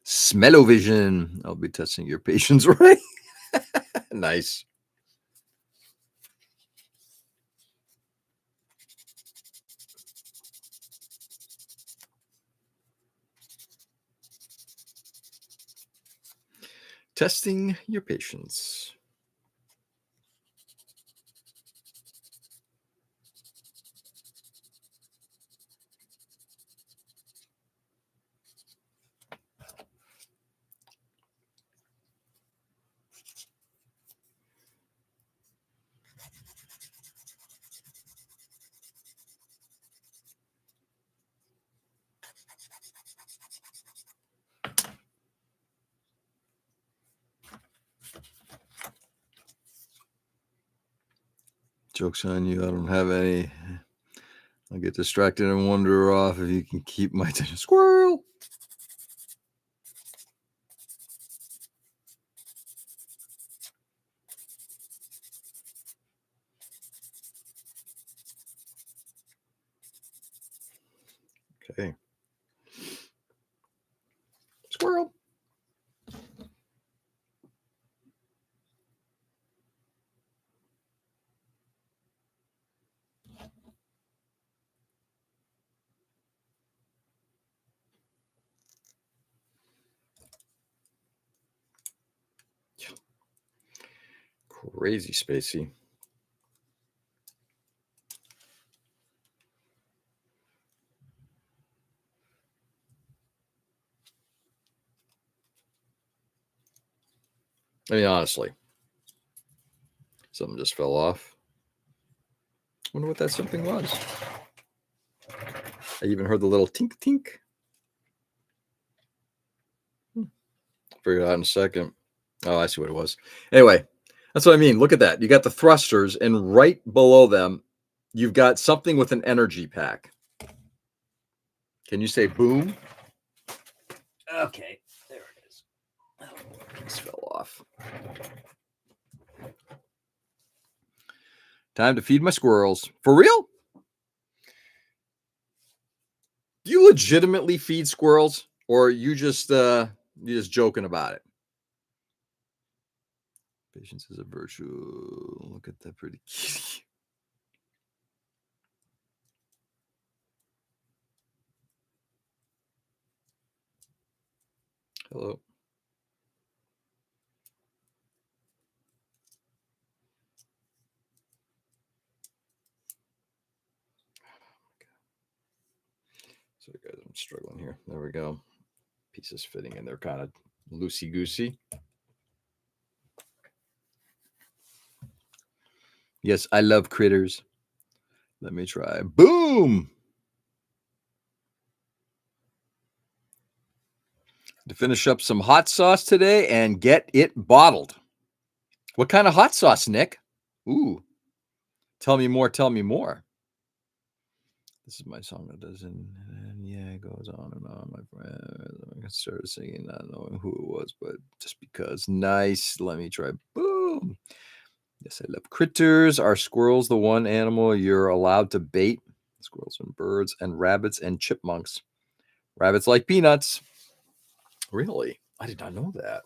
Smell-o-vision. I'll be testing your patience, right? Nice. Testing your patience. Joke's on you. I don't have any. I'll get distracted and wander off if you can keep my attention. Squirrel. Okay. Squirrel. Crazy spacey. I mean, honestly, something just fell off. Wonder what that something was. I even heard the little tink tink. Figure it out in a second. Oh, I see what it was. Anyway, that's what I mean. Look at that. You got the thrusters, and right below them, you've got something with an energy pack. Can you say boom? Okay, there it is. Oh, this fell off. Time to feed my squirrels. For real? Do you legitimately feed squirrels, or are you just joking about it? Patience is a virtue. Look at that pretty kitty. Hello. Sorry, guys, I'm struggling here. There we go. Pieces fitting in there, kind of loosey goosey. Yes, I love critters. Let me try. Boom! To finish up some hot sauce today and get it bottled. What kind of hot sauce, Nick? Ooh, tell me more. Tell me more. This is my song that doesn't, and yeah, it goes on and on. My friend, I started singing, not knowing who it was, but just because. Nice. Let me try. Boom. Yes, I love critters. Are squirrels the one animal you're allowed to bait? Squirrels and birds and rabbits and chipmunks. Rabbits like peanuts. Really? I did not know that.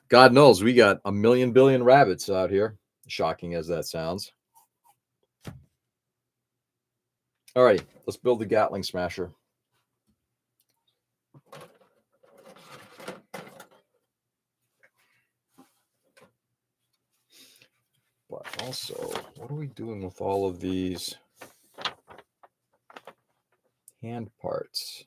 God knows we got a million billion rabbits out here. Shocking as that sounds. All right, let's build the Gatling Smasher. But also, what are we doing with all of these hand parts?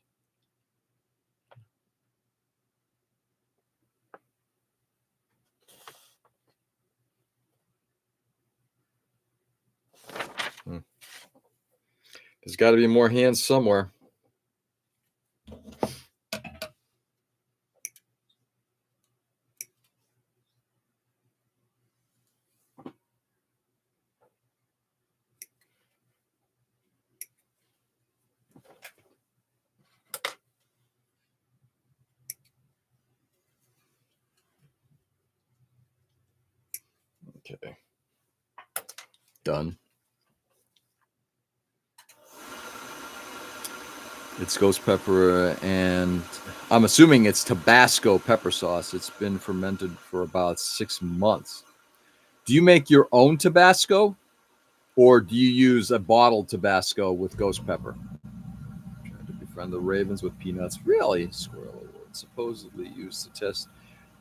There's got to be more hands somewhere. Okay. Done. It's ghost pepper, and I'm assuming it's Tabasco pepper sauce. It's been fermented for about 6 months. Do you make your own Tabasco, or do you use a bottled Tabasco with ghost pepper? Trying to befriend the ravens with peanuts. Really? Squirrel Award. Supposedly used to test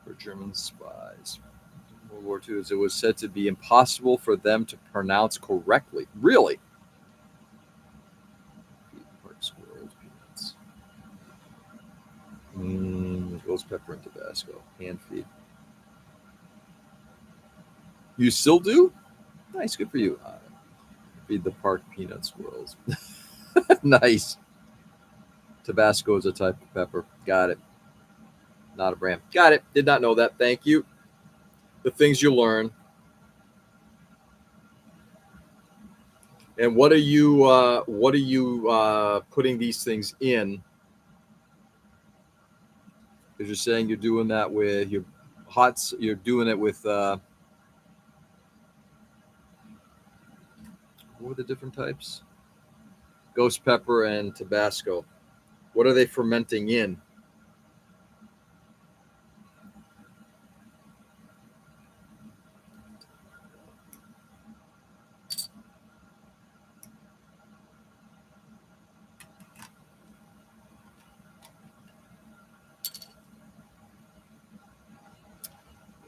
for German spies. In World War II, as it was said to be impossible for them to pronounce correctly. Really? Squirrels, peanuts. Ghost pepper and Tabasco. Hand feed. You still do? Nice, good for you. Feed the park peanut squirrels. Nice. Tabasco is a type of pepper. Got it. Not a brand. Got it. Did not know that. Thank you. The things you learn. And what are you putting these things in? Because you're saying you're doing that with your hots. You're doing it with what were the different types? Ghost pepper and Tabasco. What are they fermenting in?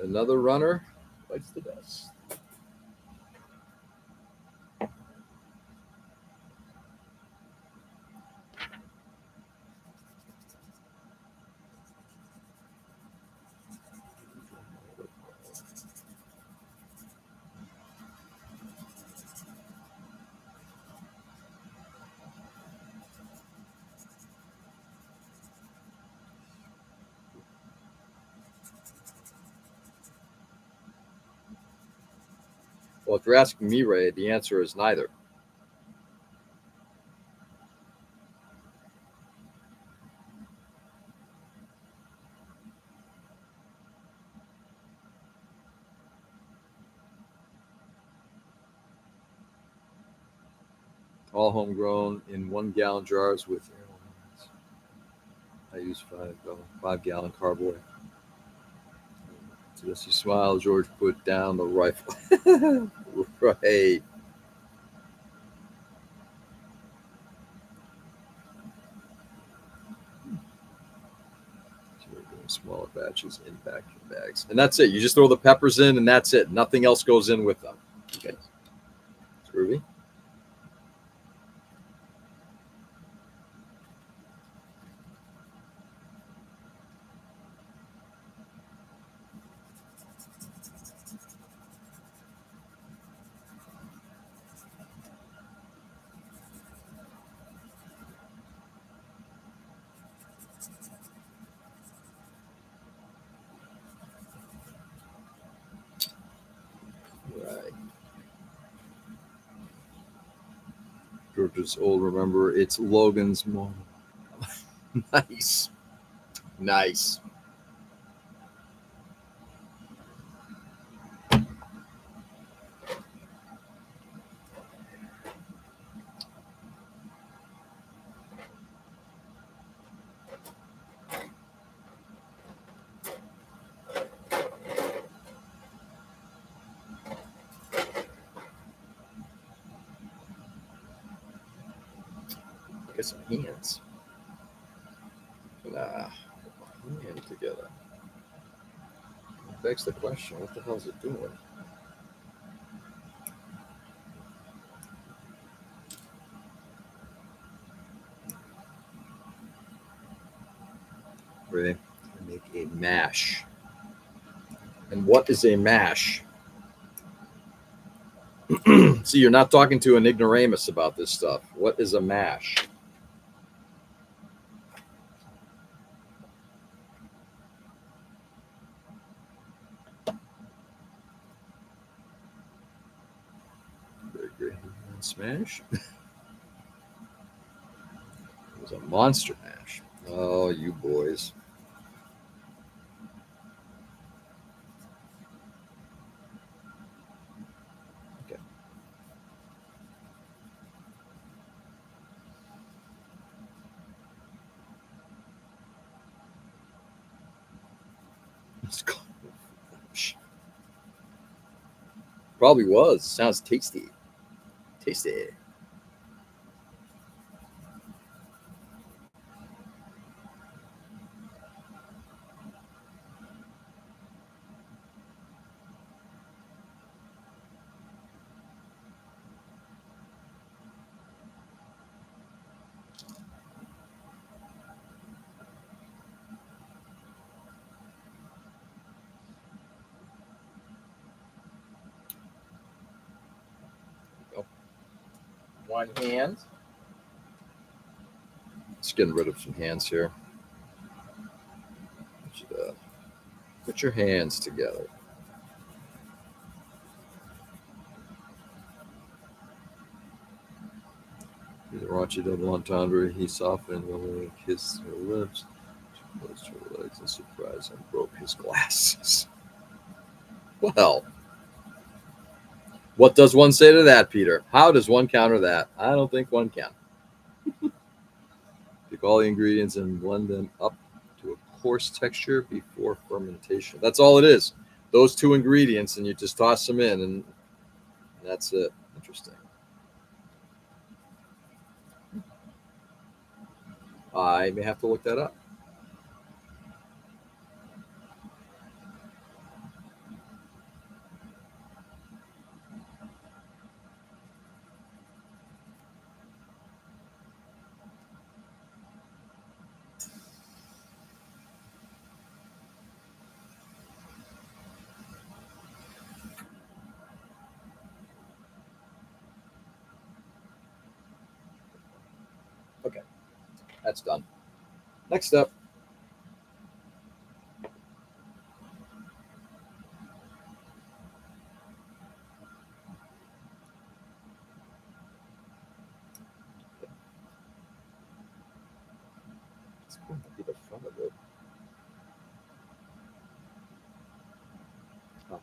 Another runner bites the dust. Well, if you're asking me, Ray, the answer is neither. All homegrown in 1 gallon jars with. I use 5 gallon carboy. So as you smile, George put down the rifle. Right. Smaller batches in vacuum bags. And that's it. You just throw the peppers in and that's it. Nothing else goes in with them. Okay. Groovy. Right. George's old. Remember, it's Logan's mom. Nice. Nice. Get some hands. Nah. Hand together. Begs the question, what the hell is it doing? Ready? Make a mash. And what is a mash? See, you're not talking to an ignoramus about this stuff. What is a mash? Smash? It was a monster mash. Oh, you boys. Okay. Probably was. Sounds tasty. Tasty. One hand. Just getting rid of some hands here. Put your hands together. The raunchy double entendre. He softened when he kissed her lips. She closed her legs in surprise and broke his glasses. Well, what does one say to that, Peter? How does one counter that? I don't think one can. Pick all the ingredients and blend them up to a coarse texture before fermentation. That's all it is. Those two ingredients, and you just toss them in, and that's it. Interesting. I may have to look that up. Okay, that's done. Next up. It's going to be the front of it. Oh.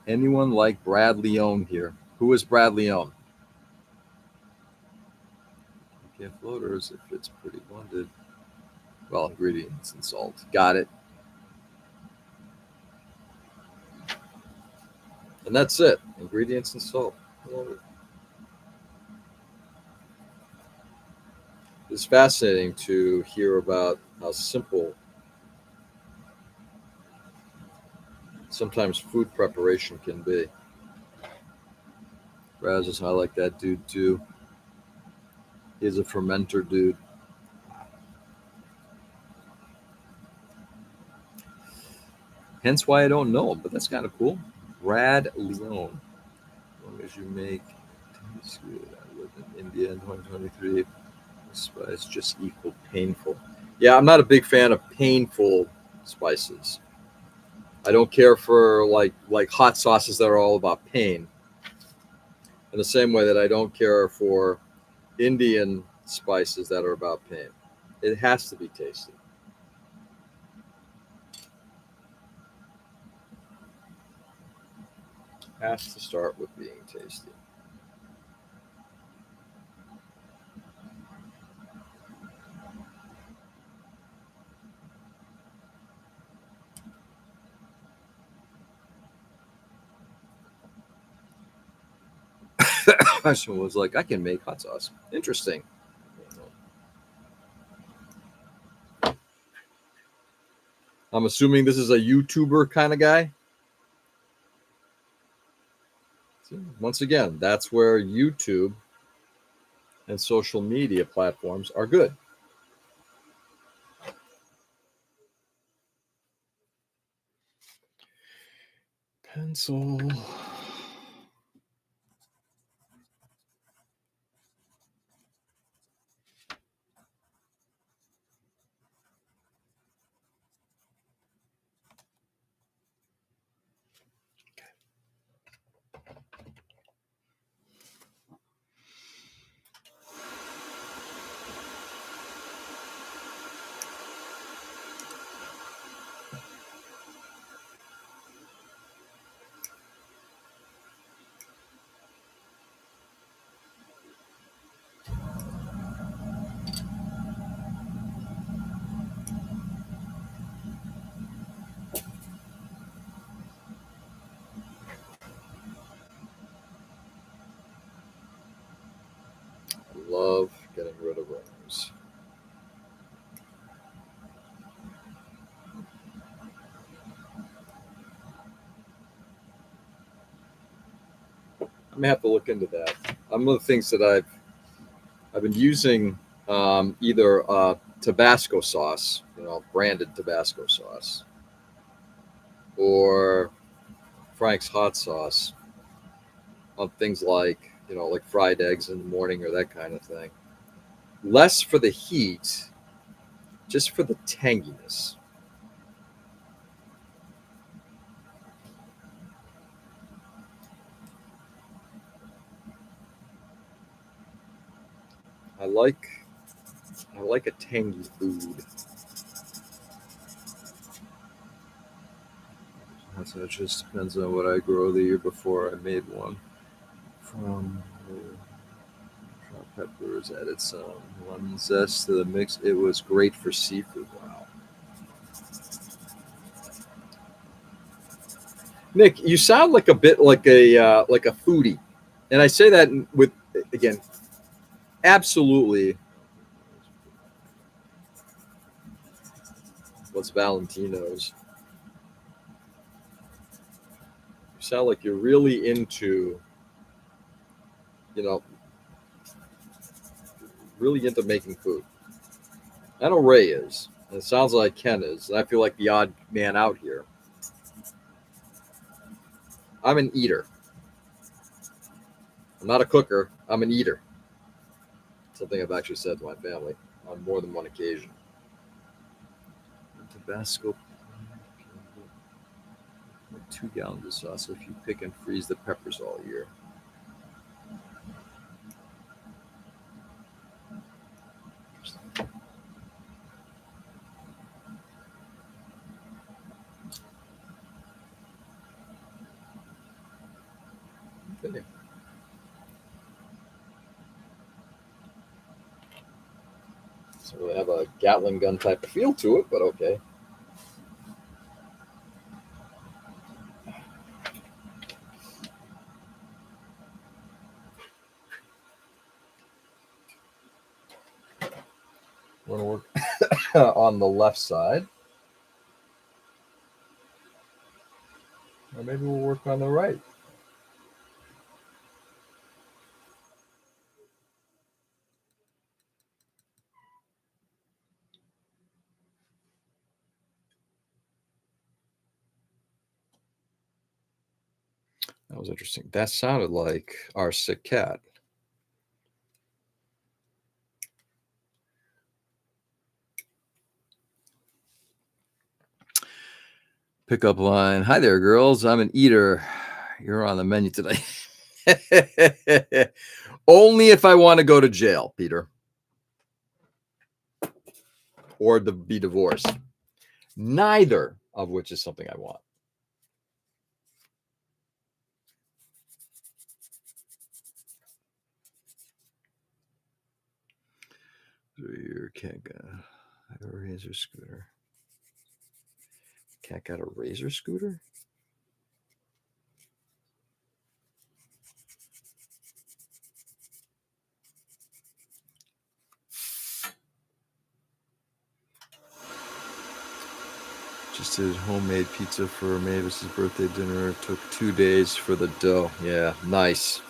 Anyone like Brad Leone here? Who is Brad Leone? Okay, floaters if it's pretty blended. Well, ingredients and salt. Got it. And that's it. Ingredients and salt. Well, it's fascinating to hear about how simple sometimes food preparation can be. Razors, I like that dude too. He's a fermenter dude. Hence why I don't know him, but that's kind of cool. Brad Leone. As long as you make tastes good. I lived in India in 2023. Spice just equal painful. Yeah, I'm not a big fan of painful spices. I don't care for like hot sauces that are all about pain. In the same way that I don't care for Indian spices that are about pain. It has to be tasty. Has to start with being tasty. Question was like, I can make hot sauce. Interesting. I'm assuming this is a YouTuber kind of guy. Once again, that's where YouTube and social media platforms are good. Pencil. Love getting rid of rings. I may have to look into that. One of the things that I've been using either Tabasco sauce, branded Tabasco sauce, or Frank's hot sauce on things like fried eggs in the morning or that kind of thing. Less for the heat, just for the tanginess. I like I like a tangy food. So it just depends on what I grow the year before I made one. From peppers, added some lemon zest to the mix. It was great for seafood. Wow. Nick, you sound like a bit like a foodie, and I say that with again, absolutely. What's Valentino's? You sound like you're really you know, really into making food. I know Ray is. And it sounds like Ken is. And I feel like the odd man out here. I'm an eater. I'm not a cooker. I'm an eater. Something I've actually said to my family on more than one occasion. Tabasco, like 2 gallons of sauce if you pick and freeze the peppers all year. Okay. So they have a Gatling gun type of feel to it, but okay. We're going to work on the left side. Or maybe we'll work on the right. That was interesting. That sounded like our sick cat. Pickup line. Hi there, girls. I'm an eater. You're on the menu today. Only if I want to go to jail, Peter. Or to be divorced. Neither of which is something I want. Your cat got a razor scooter. Cat got a razor scooter? Just did homemade pizza for Mavis's birthday dinner. It took 2 days for the dough. Yeah, nice.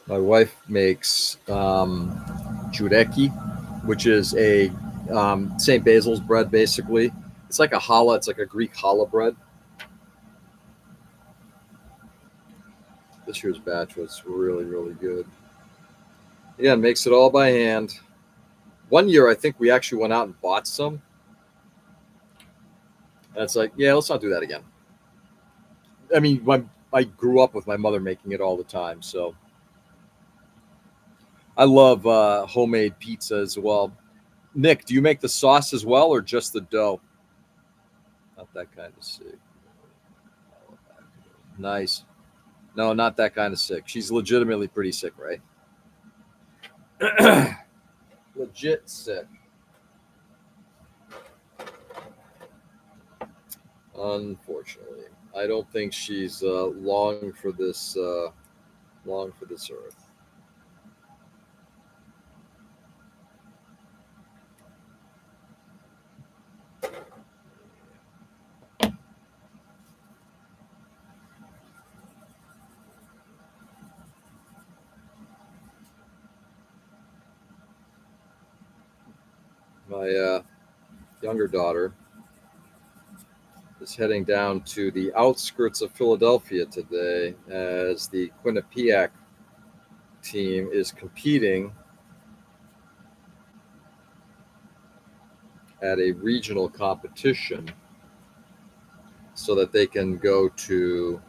My wife makes jureki, which is a St. Basil's bread, basically. It's like a challah. It's like a Greek challah bread. This year's batch was really, really good. Yeah, makes it all by hand. One year, I think we actually went out and bought some. And it's like, yeah, let's not do that again. I mean, I grew up with my mother making it all the time, so I love homemade pizza as well. Nick, do you make the sauce as well, or just the dough? Not that kind of sick. Nice. No, not that kind of sick. She's legitimately pretty sick, right? Legit sick. Unfortunately, I don't think she's long for this earth. My younger daughter is heading down to the outskirts of Philadelphia today as the Quinnipiac team is competing at a regional competition so that they can go to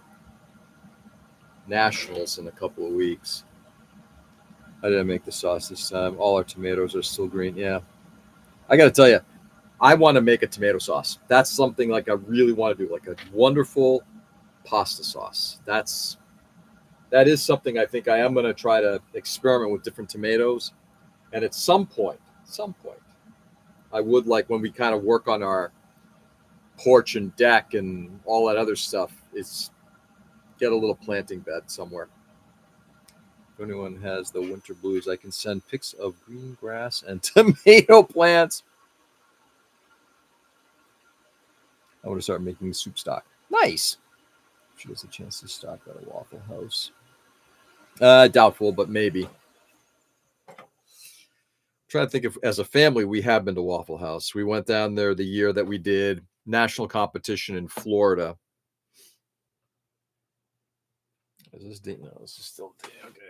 nationals in a couple of weeks. I didn't make the sauce this time. All our tomatoes are still green. Yeah. I got to tell you, I want to make a tomato sauce. That's something like I really want to do, like a wonderful pasta sauce. That is something I think I am going to try to experiment with different tomatoes. And at some point, I would like when we kind of work on our porch and deck and all that other stuff, is get a little planting bed somewhere. If anyone has the winter blues, I can send pics of green grass and tomato plants. I want to start making soup stock. Nice. She has a chance to stop at a Waffle House. Doubtful, but maybe. I'm trying to think if, as a family, we have been to Waffle House. We went down there the year that we did national competition in Florida. Is this day? No, this is still day. Okay.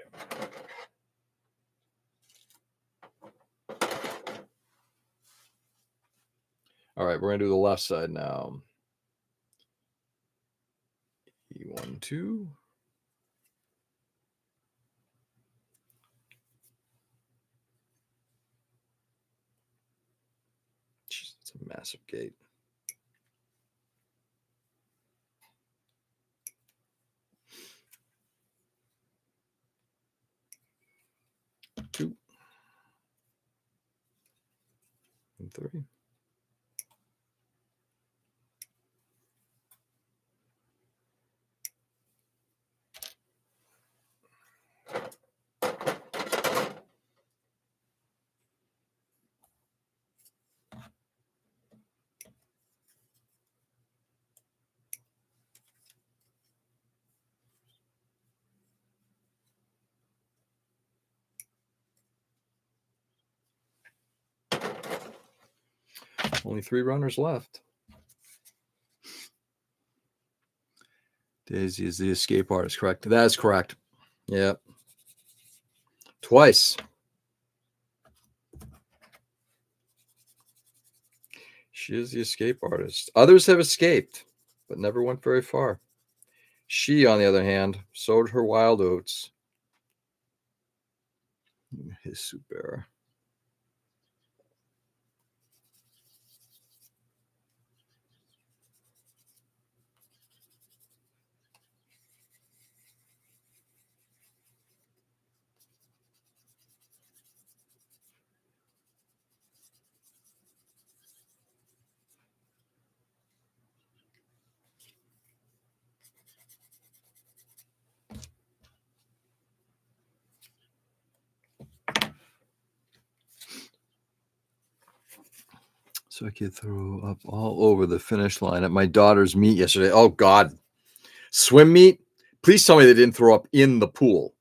All right, we're gonna do the left side now. E1, 2. Jeez, it's a massive gate. Two and 3. Only 3 runners left. Daisy is the escape artist, correct? That is correct. Yeah. Twice. She is the escape artist. Others have escaped, but never went very far. She, on the other hand, sowed her wild oats. His soup bearer. So I could throw up all over the finish line at my daughter's meet yesterday. Oh, God. Swim meet? Please tell me they didn't throw up in the pool.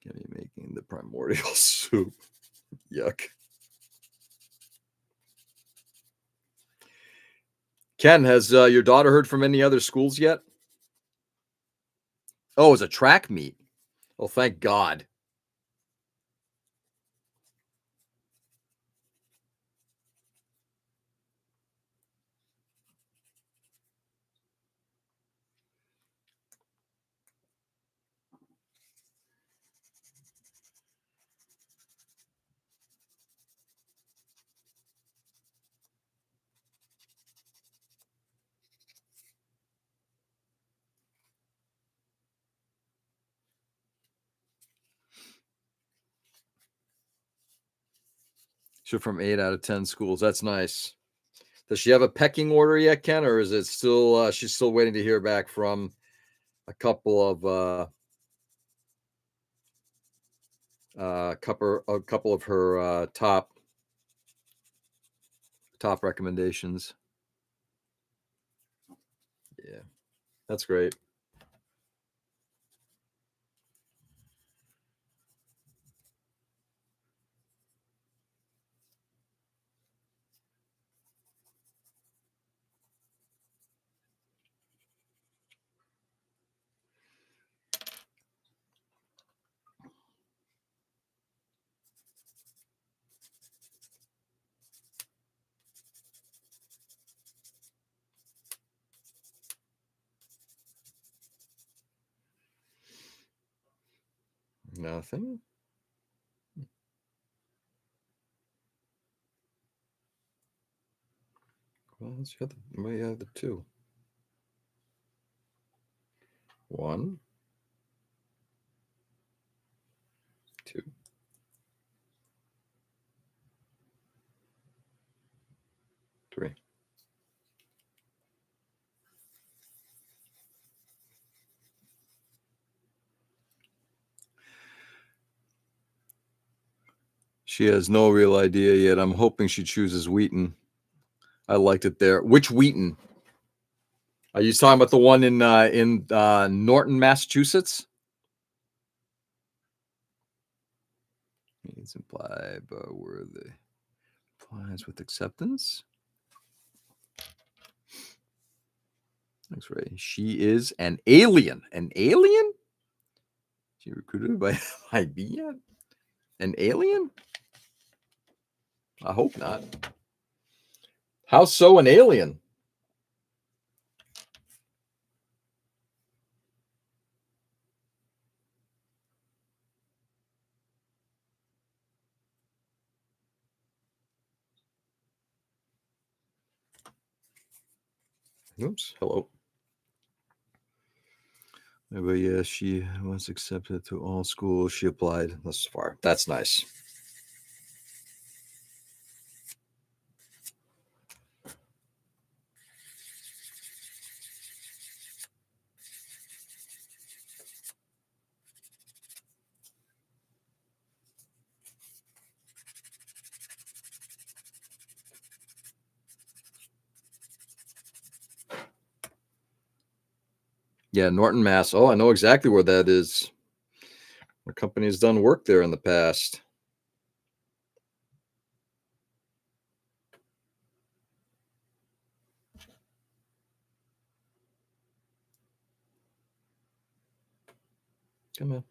Get me making the primordial soup. Yuck. Ken, has your daughter heard from any other schools yet? Oh, it was a track meet. Oh, thank God. So from 8 out of 10 schools. That's nice. Does she have a pecking order yet, Ken, or is it still she's still waiting to hear back from a couple of her top recommendations? Yeah, that's great. Nothing. Well, let's get we have the 2. 1, 2. Three. She has no real idea yet. I'm hoping she chooses Wheaton. I liked it there. Which Wheaton? Are you talking about the one in Norton, Massachusetts? Needs implied, but were the applies with acceptance? Thanks, Ray. She is an alien. An alien? She recruited by MIB yet? An alien? I hope not. How so an alien? Oops. Hello. But yeah, she was accepted to all schools. She applied thus far. That's nice. Yeah, Norton, Mass. Oh, I know exactly where that is. My company's done work there in the past. Come on.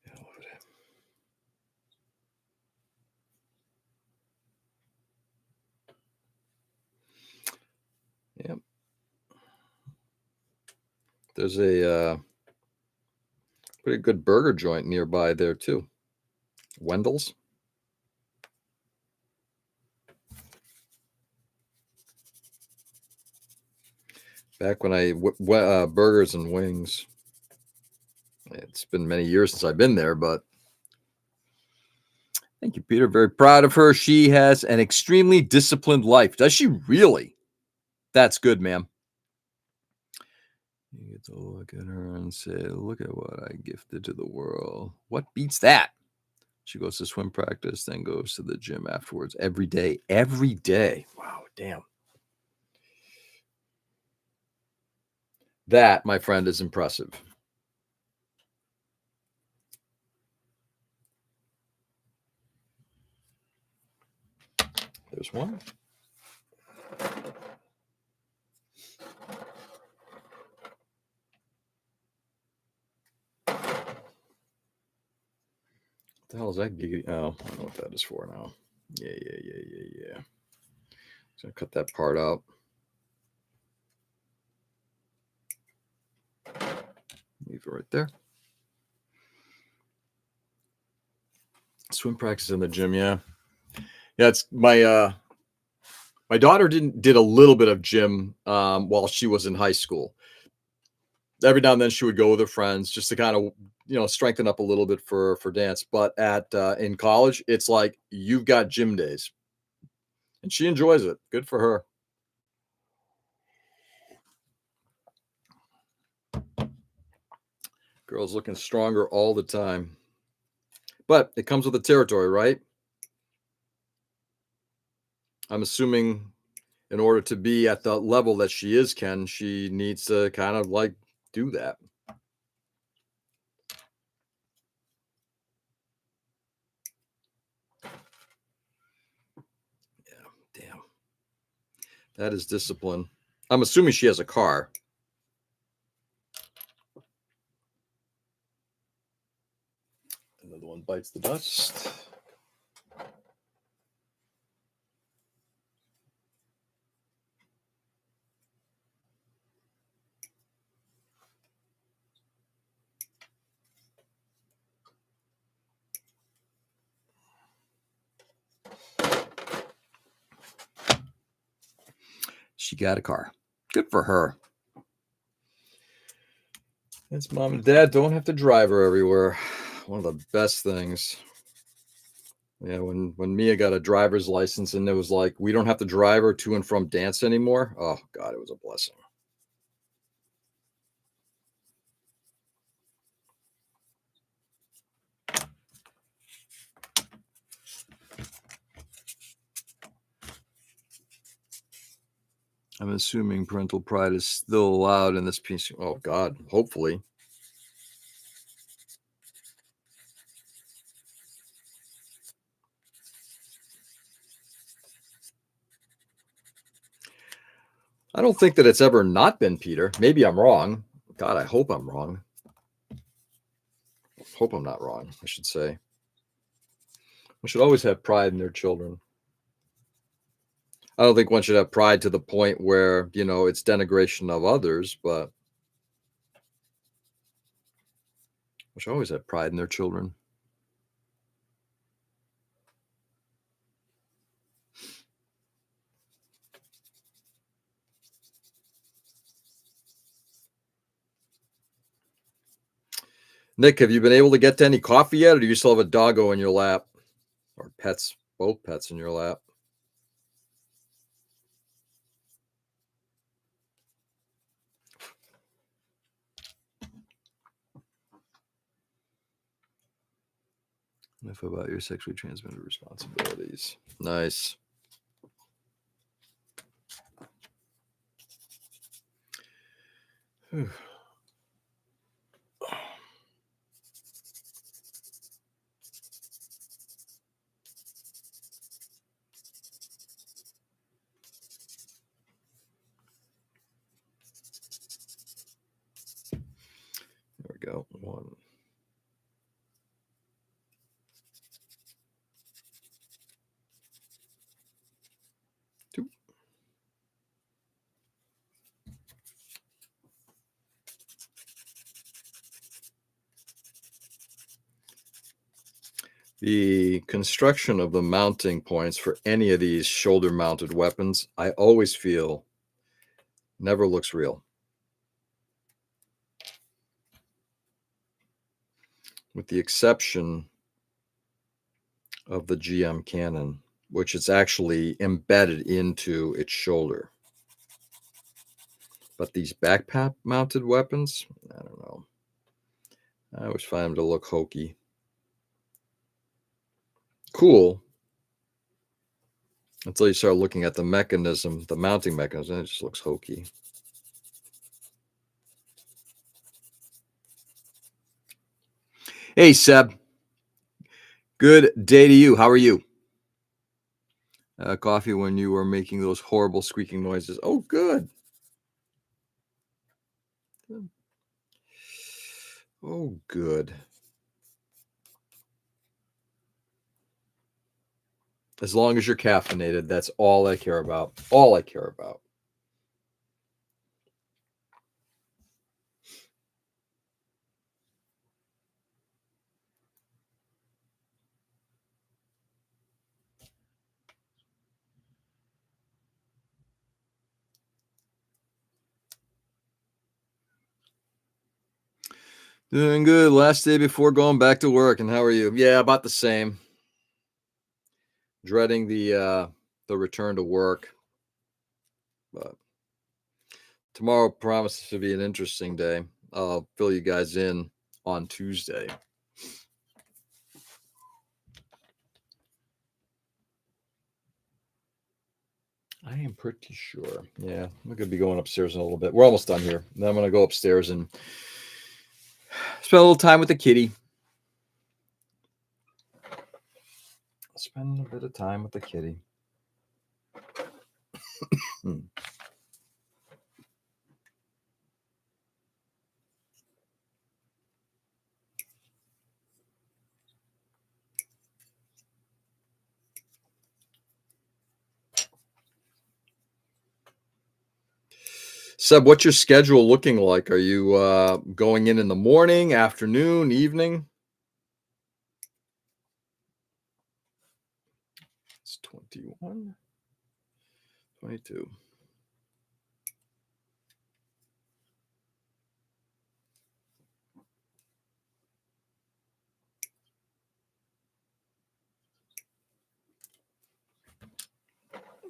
Yeah, over there. Yep. There's a pretty good burger joint nearby there too. Wendell's. Back when burgers and wings. It's been many years since I've been there, but thank you, Peter. Very proud of her. She has an extremely disciplined life. Does she really? That's good, ma'am. You get to look at her and say, look at what I gifted to the world. What beats that? She goes to swim practice, then goes to the gym afterwards every day. Every day. Wow, damn. That, my friend, is impressive. There's one. What the hell is that giggity? Oh, I know what that is for now. Yeah. So cut that part out. Leave it right there. Swim practice in the gym, yeah. Yeah, it's my daughter did a little bit of gym while she was in high school. Every now and then she would go with her friends just to kind of strengthen up a little bit for dance. But at in college, it's like you've got gym days, and she enjoys it. Good for her. Girl's looking stronger all the time, but it comes with the territory, right? I'm assuming in order to be at the level that she is, Ken, she needs to kind of like do that. Yeah, damn. That is discipline. I'm assuming she has a car. Another one bites the dust. She got a car. Good for her. It's mom and dad don't have to drive her everywhere. One of the best things. Yeah, when Mia got a driver's license and it was like we don't have to drive her to and from dance anymore. Oh God, it was a blessing. I'm assuming parental pride is still allowed in this piece. Oh God, hopefully. I don't think that it's ever not been, Peter. Maybe I'm wrong. God, I hope I'm wrong. Hope I'm not wrong, I should say. One should always have pride in their children. I don't think one should have pride to the point where, it's denigration of others, but one should always have pride in their children. Nick, have you been able to get to any coffee yet, or do you still have a doggo in your lap? Or pets, both pets in your lap? Enough about your sexually transmitted responsibilities. Nice. Whew. go. 1, 2. The construction of the mounting points for any of these shoulder mounted weapons, I always feel never looks real. With the exception of the GM cannon, which is actually embedded into its shoulder. But these backpack mounted weapons, I don't know. I always find them to look hokey. Cool. Until you start looking at the mechanism, the mounting mechanism, it just looks hokey. Hey, Seb. Good day to you. How are you? Coffee when you were making those horrible squeaking noises. Oh, good. Oh, good. As long as you're caffeinated, that's all I care about. All I care about. Doing good. Last day before going back to work. And how are you? Yeah, about the same. Dreading the return to work. But tomorrow promises to be an interesting day. I'll fill you guys in on Tuesday. I am pretty sure. Yeah, I'm going to be going upstairs in a little bit. We're almost done here. Then I'm going to go upstairs and spend a little time with the kitty. Spend a bit of time with the kitty. Seb, what's your schedule looking like? Are you going in the morning, afternoon, evening? It's 21, 22.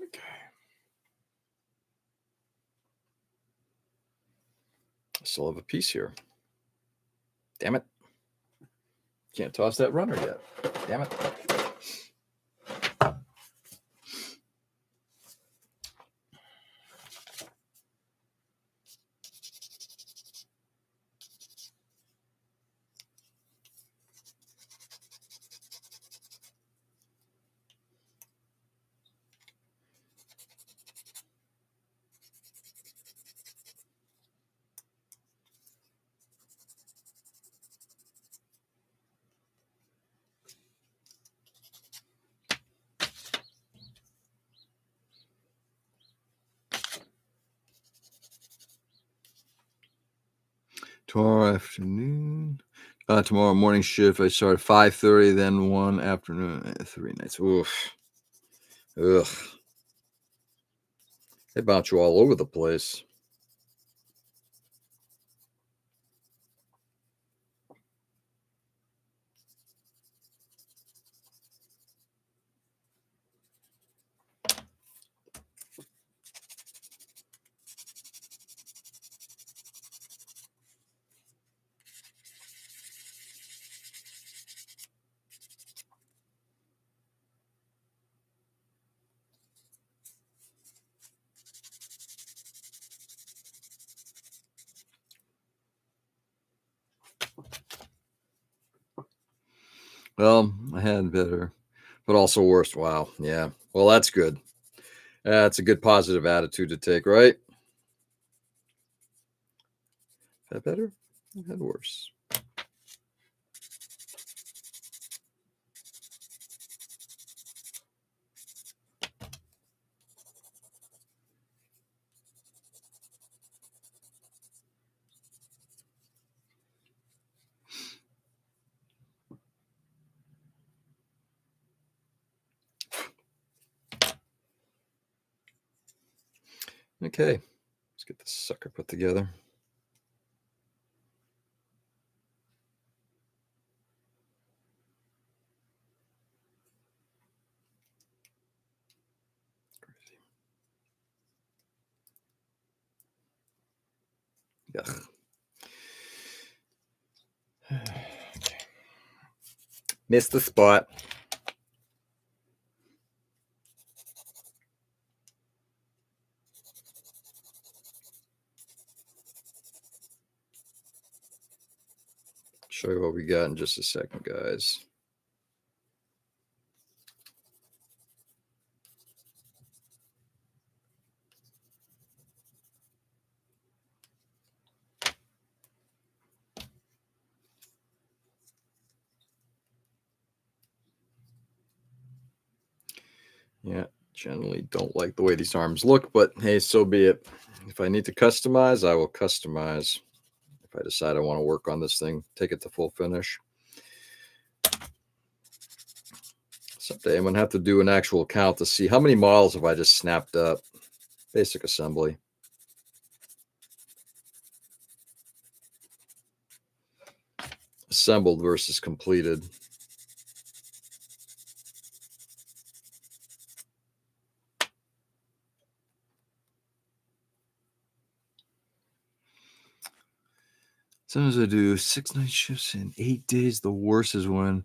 Okay. I still have a piece here. Damn it. Can't toss that runner yet. Damn it. Tomorrow afternoon. Tomorrow morning shift. I start at 5:30, then 1 afternoon, 3 nights. Oof. Ugh. They bounce you all over the place. Well, I had better, but also worse. Wow. Yeah. Well, that's good. That's a good positive attitude to take, right? That better? I had worse. Okay, let's get this sucker put together. Yuck. Okay. Missed the spot. Show you what we got in just a second, guys. Yeah, generally don't like the way these arms look, but hey, so be it. If I need to customize, I will customize. If I decide I want to work on this thing, take it to full finish. Someday I'm going to have to do an actual count to see how many models have I just snapped up. Basic assembly. Assembled versus completed. Sometimes I do 6 night shifts in 8 days. The worst is when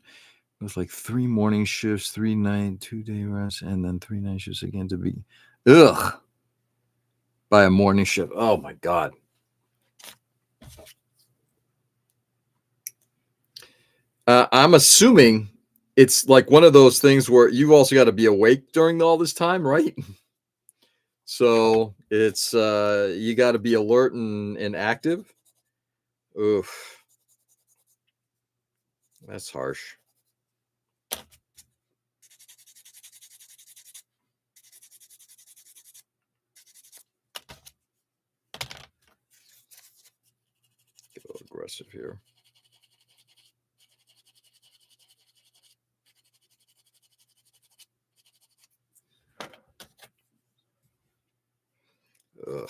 it was like 3 morning shifts, 3 night, 2-day rest, and then 3 night shifts again to be by a morning shift. Oh my God. I'm assuming it's like one of those things where you've also got to be awake during all this time, right? So it's you got to be alert and active. Oof, that's harsh. Get a little aggressive here. Ugh.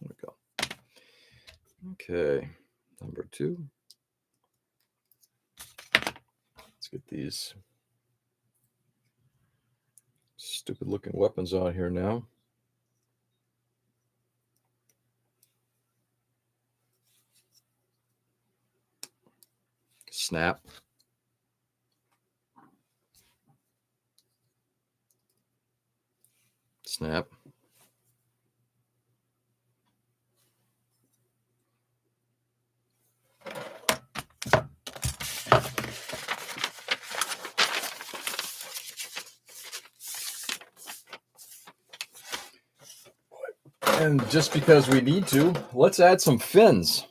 There we go. Okay, number 2. Let's get these stupid looking weapons on here now. Snap. Snap. And just because we need to, let's add some fins.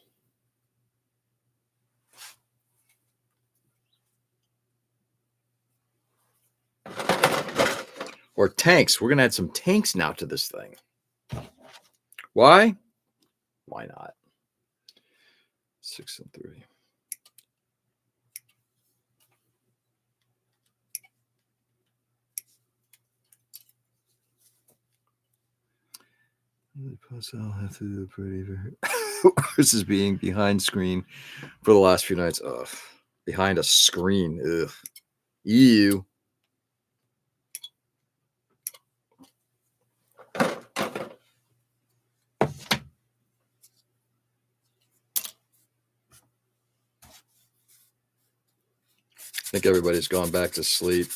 Or tanks. We're going to add some tanks now to this thing. Why? Why not? 6 and 3. I'll have to do pretty versus being behind screen for the last few nights. Ugh. Behind a screen. Ugh. Ew. I think everybody's gone back to sleep.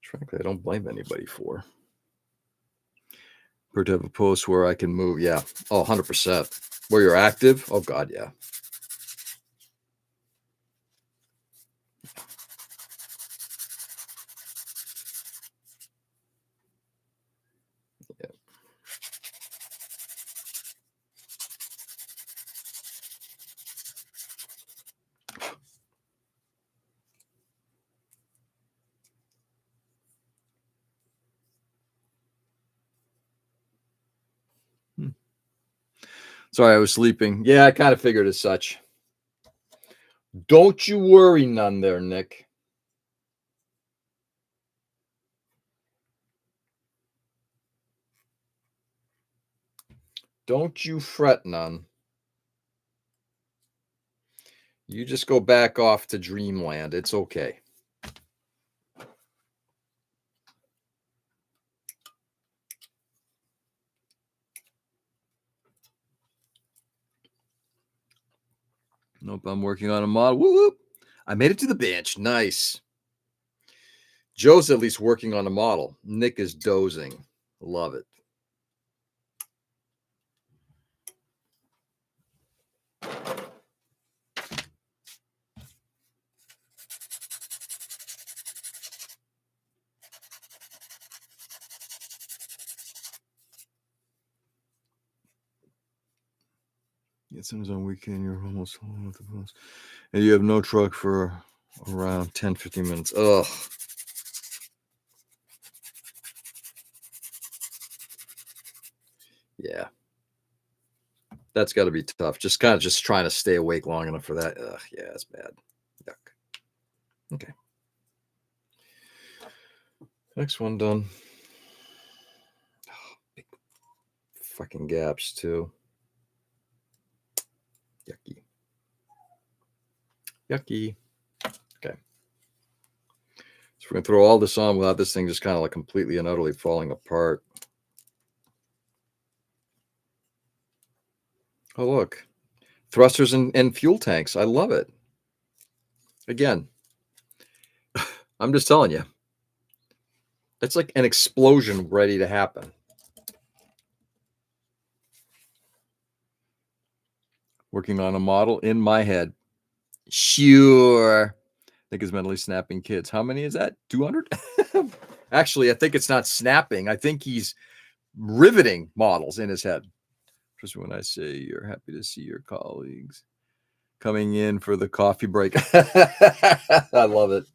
Frankly, I don't blame anybody for. Or to have a post where I can move. Yeah. Oh, 100%. Where you're active. Oh, God, yeah. Sorry, I was sleeping. Yeah, I kind of figured as such. Don't you worry none there, Nick. Don't you fret none. You just go back off to dreamland. It's okay. Nope, I'm working on a model. Whoop, whoop. I made it to the bench. Nice. Joe's at least working on a model. Nick is dozing. Love it. As soon as on weekend, you're almost home with the bus. And you have no truck for around 10, 15 minutes. Ugh. Yeah. That's got to be tough. Just kind of just trying to stay awake long enough for that. Ugh, yeah, it's bad. Yuck. Okay. Next one done. Oh, big fucking gaps too. Yucky. Yucky. Okay. So we're gonna throw all this on without this thing just kind of like completely and utterly falling apart. Oh, look. Thrusters and fuel tanks. I love it. Again, I'm just telling you. It's like an explosion ready to happen. Working on a model in my head. Sure. I think it's mentally snapping kids. How many is that? 200? Actually, I think it's not snapping. I think he's riveting models in his head. Just when I say you're happy to see your colleagues coming in for the coffee break. I love it.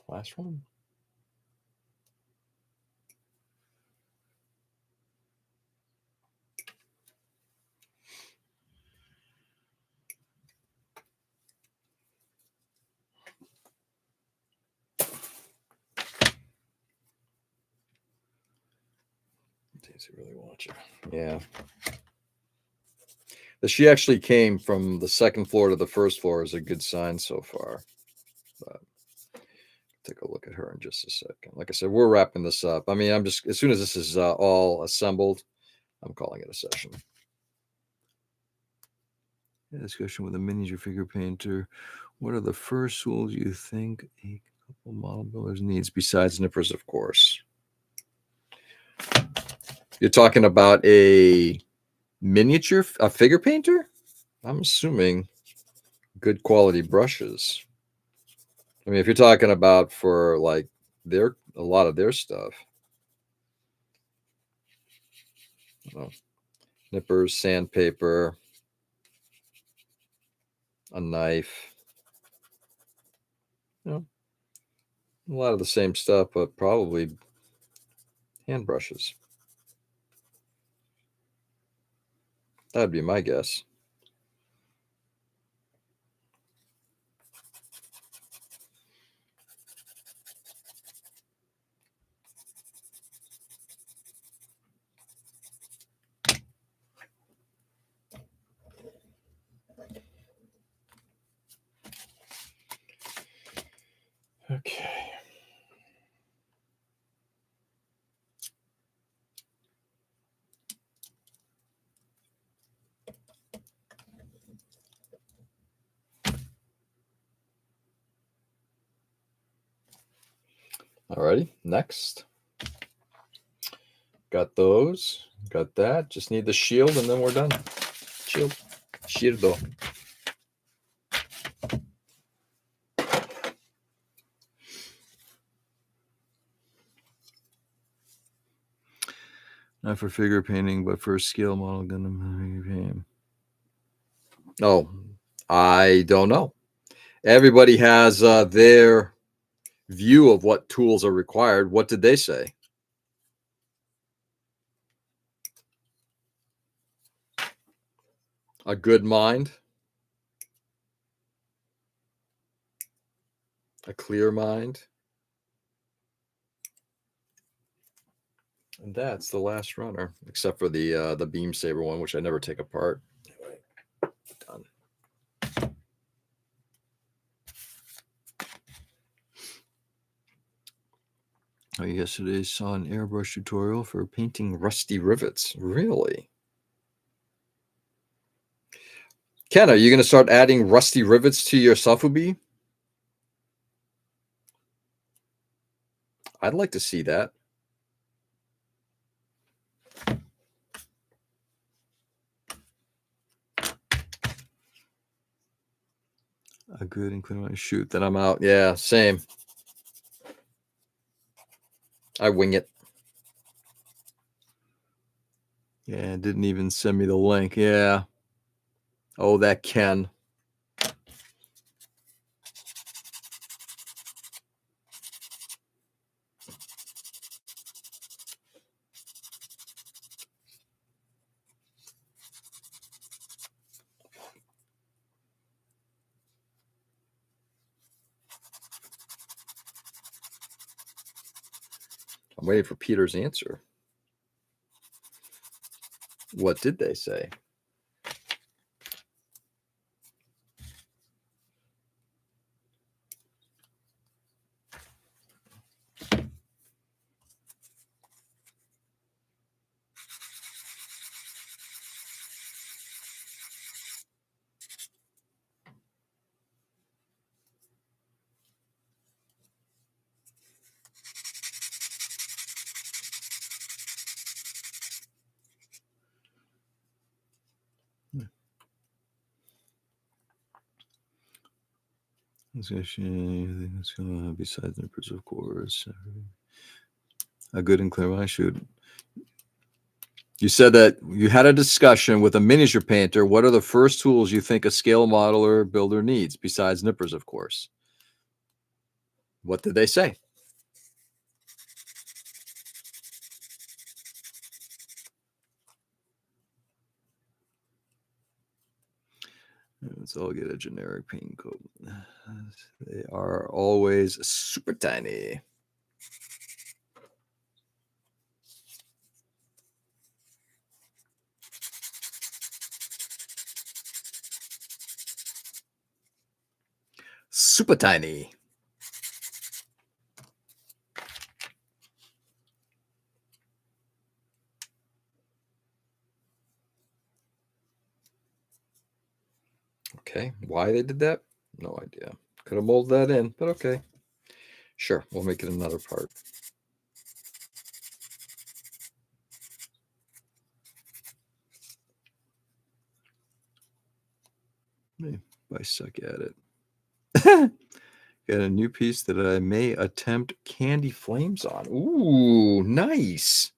Last one. Does he really watch her? Yeah. She actually came from the second floor to the first floor is a good sign so far. But take a look at her in just a second. Like I said, we're wrapping this up. I mean, I'm just as soon as this is all assembled, I'm calling it a session. Yeah, discussion with a miniature figure painter. What are the first tools you think a couple model builders needs besides nippers, of course? You're talking about a miniature, a figure painter? I'm assuming good quality brushes. I mean, if you're talking about for like a lot of their stuff, nippers, sandpaper, a knife, a lot of the same stuff, but probably hand brushes. That'd be my guess. Okay. Alrighty, next. Got those. Got that. Just need the shield and then we're done. Shield. Shieldo. Not for figure painting, but for a scale model Gundam paint. Oh, I don't know. Everybody has their view of what tools are required. What did they say? A good mind, a clear mind. And that's the last runner, except for the beam saber one, which I never take apart. Anyway, done. I yesterday saw an airbrush tutorial for painting rusty rivets. Really? Ken, are you going to start adding rusty rivets to your Sofubi? I'd like to see that. A good and clear one. Shoot, then I'm out. Yeah, same. I wing it. Yeah, didn't even send me the link. Yeah. Oh, that Ken. I'm waiting for Peter's answer. What did they say? Besides nippers, of course. A good and clear eye shoot. You said that you had a discussion with a miniature painter. What are the first tools you think a scale modeler builder needs, besides nippers, of course? What did they say? Let's all get a generic paint code. They are always super tiny. Super tiny. Okay, why they did that? No idea. Could have molded that in, but okay. Sure, we'll make it another part. I suck at it. Got a new piece that I may attempt candy flames on. Ooh, nice.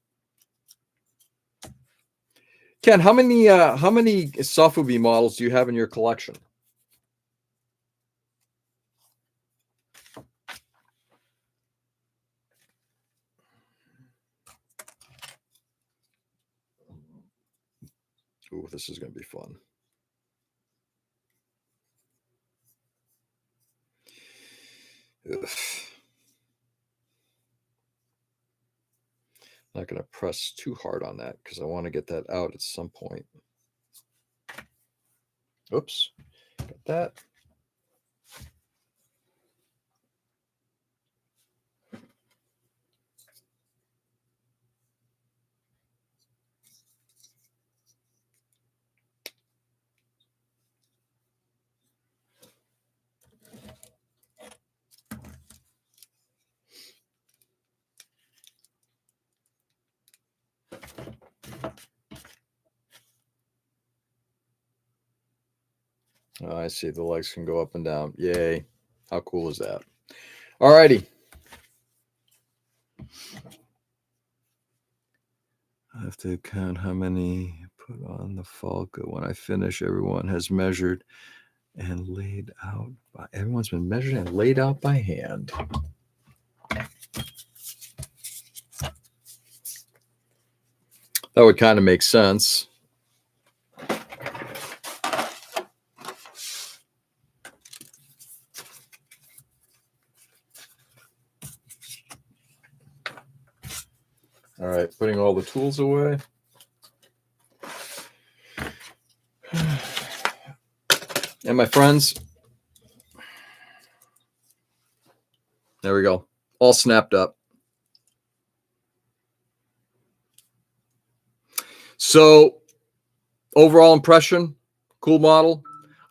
Ken, how many Sofubi models do you have in your collection? Ooh, this is going to be fun. Ugh. Not going to press too hard on that because I want to get that out at some point. Oops, got that. Oh, I see. The legs can go up and down. Yay. How cool is that? All righty. I have to count how many put on the Falca. When I finish, everyone has measured and laid out. Everyone's been measured and laid out by hand. That would kind of make sense. All right, putting all the tools away. And my friends, there we go. All snapped up. So overall impression, cool model.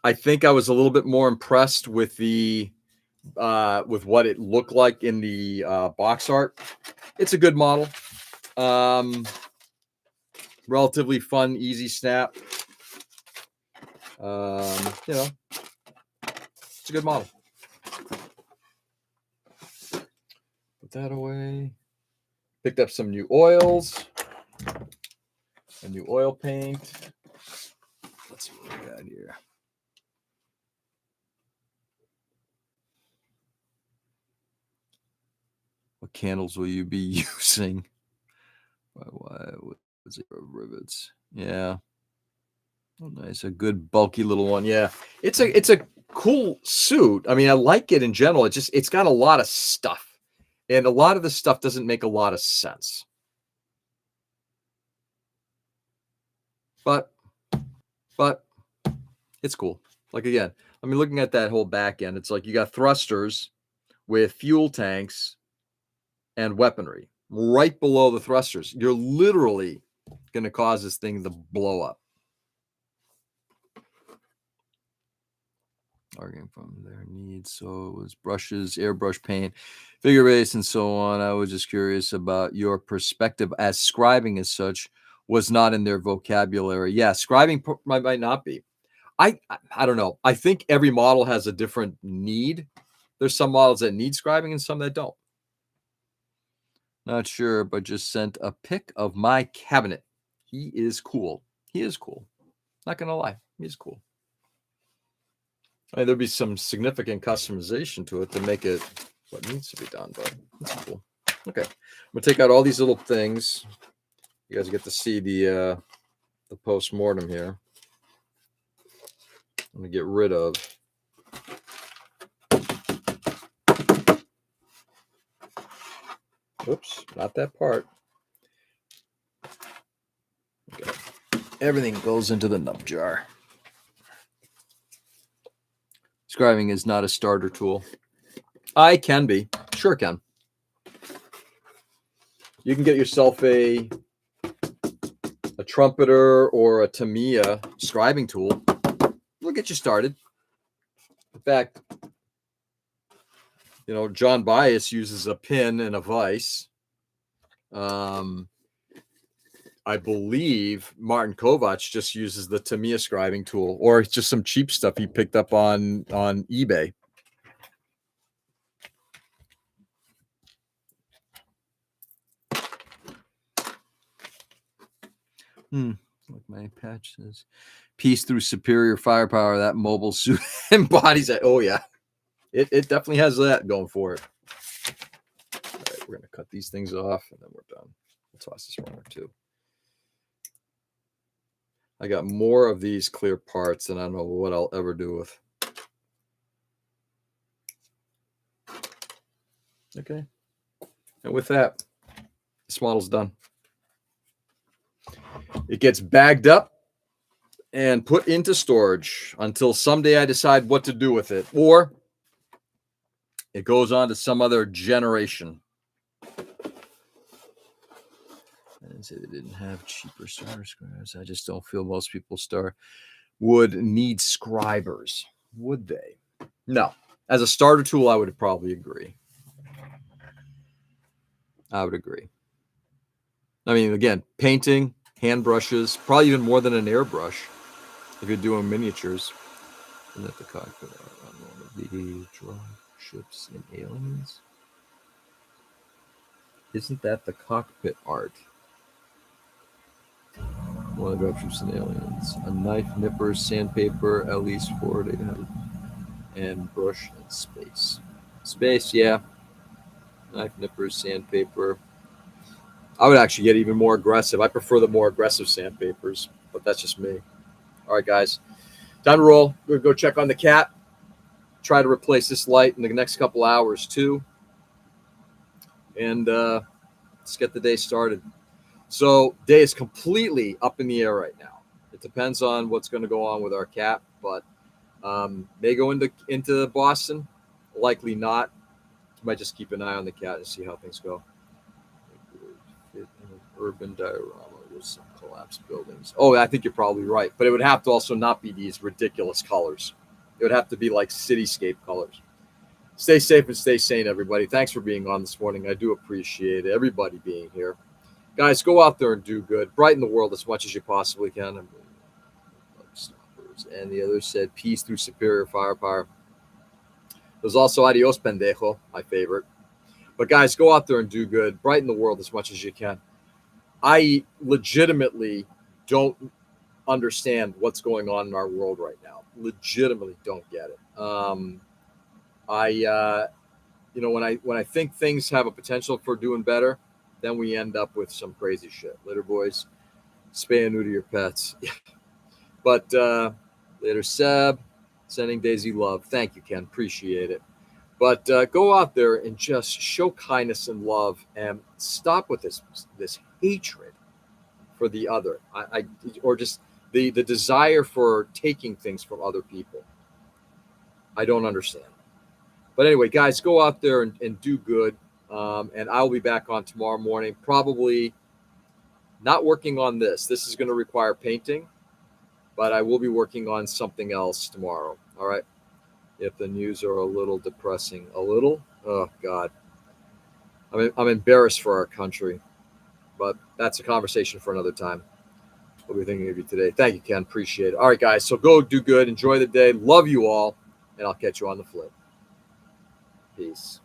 I think I was a little bit more impressed with the with what it looked like in the box art. It's a good model. Relatively fun, easy snap. You know, it's a good model. Put that away. Picked up some new oils, a new oil paint. Let's see what we got here. What candles will you be using? Why was it rivets? Yeah. Oh, nice. A good bulky little one. Yeah. It's a cool suit. I mean, I like it in general. It's got a lot of stuff. And a lot of the stuff doesn't make a lot of sense. But it's cool. Like, again, I mean, looking at that whole back end, it's like you got thrusters with fuel tanks and weaponry right below the thrusters. You're literally going to cause this thing to blow up. Arguing from their needs. So it was brushes, airbrush paint, figure base, and so on. I was just curious about your perspective, as scribing as such was not in their vocabulary. Yeah, scribing might not be. I don't know. I think every model has a different need. There's some models that need scribing and some that don't. Not sure, but just sent a pic of my cabinet. He is cool. He is cool. Not gonna lie, he's cool. I mean, there'd be some significant customization to it to make it what needs to be done, but that's cool. Okay, I'm gonna take out all these little things. You guys get to see the post-mortem here. I'm gonna get rid of oops, not that part. Okay. Everything goes into the nub jar. Scribing is not a starter tool. I can be. Sure can. You can get yourself a trumpeter or a Tamiya scribing tool. We'll get you started. In fact, you know, John Bias uses a pin and a vise. I believe Martin Kovacs just uses the Tamiya scribing tool, or just some cheap stuff he picked up on eBay. Like my patch says, peace through superior firepower. That mobile suit embodies that. Oh yeah, it definitely has that going for it. All right, we're gonna cut these things off and then we're done. We'll toss this runner too. I got more of these clear parts than I don't know what I'll ever do with. Okay, and with that, this model's done. It gets bagged up and put into storage until someday I decide what to do with it, or it goes on to some other generation. I didn't say they didn't have cheaper starter scribers. I just don't feel most people would need scribers. Would they? No. As a starter tool, I would probably agree. I would agree. I mean, again, painting, hand brushes, probably even more than an airbrush if you're doing miniatures. Isn't that the cockpit on one of the drone ships and aliens? Isn't that the cockpit art? One of the dropships and aliens. A knife, nipper, sandpaper, at least 4 to 800. And brush and space. Space, yeah. Knife, nipper, sandpaper. I would actually get even more aggressive. I prefer the more aggressive sandpapers, but that's just me. All right, guys, time to roll. We're gonna go check on the cat. Try to replace this light in the next couple hours too, and let's get the day started. So, day is completely up in the air right now. It depends on what's going to go on with our cat, but may go into Boston. Likely not. Might just keep an eye on the cat and see how things go. Fit in an urban diorama with some collapsed buildings. Oh, I think you're probably right, but it would have to also not be these ridiculous colors. It would have to be like cityscape colors. Stay safe and stay sane, everybody. Thanks for being on this morning. I do appreciate everybody being here. Guys, go out there and do good. Brighten the world as much as you possibly can. And the other said, peace through superior firepower. There's also adios, pendejo, my favorite. But guys, go out there and do good. Brighten the world as much as you can. I legitimately don't understand what's going on in our world right now. Legitimately don't get it. When I think things have a potential for doing better, then we end up with some crazy shit. Later, boys. Spay and neuter your pets. But later, Seb. Sending Daisy love. Thank you, Ken. Appreciate it. But go out there and just show kindness and love, and stop with this hatred for the other, or just the desire for taking things from other people. I don't understand. But anyway, guys, go out there and do good. And I'll be back on tomorrow morning, probably not working on this. This is going to require painting, but I will be working on something else tomorrow. All right. If the news are a little depressing, a little, oh God, I'm embarrassed for our country, but that's a conversation for another time. We'll be thinking of you today. Thank you, Ken. Appreciate it. All right, guys. So go do good. Enjoy the day. Love you all. And I'll catch you on the flip. Peace.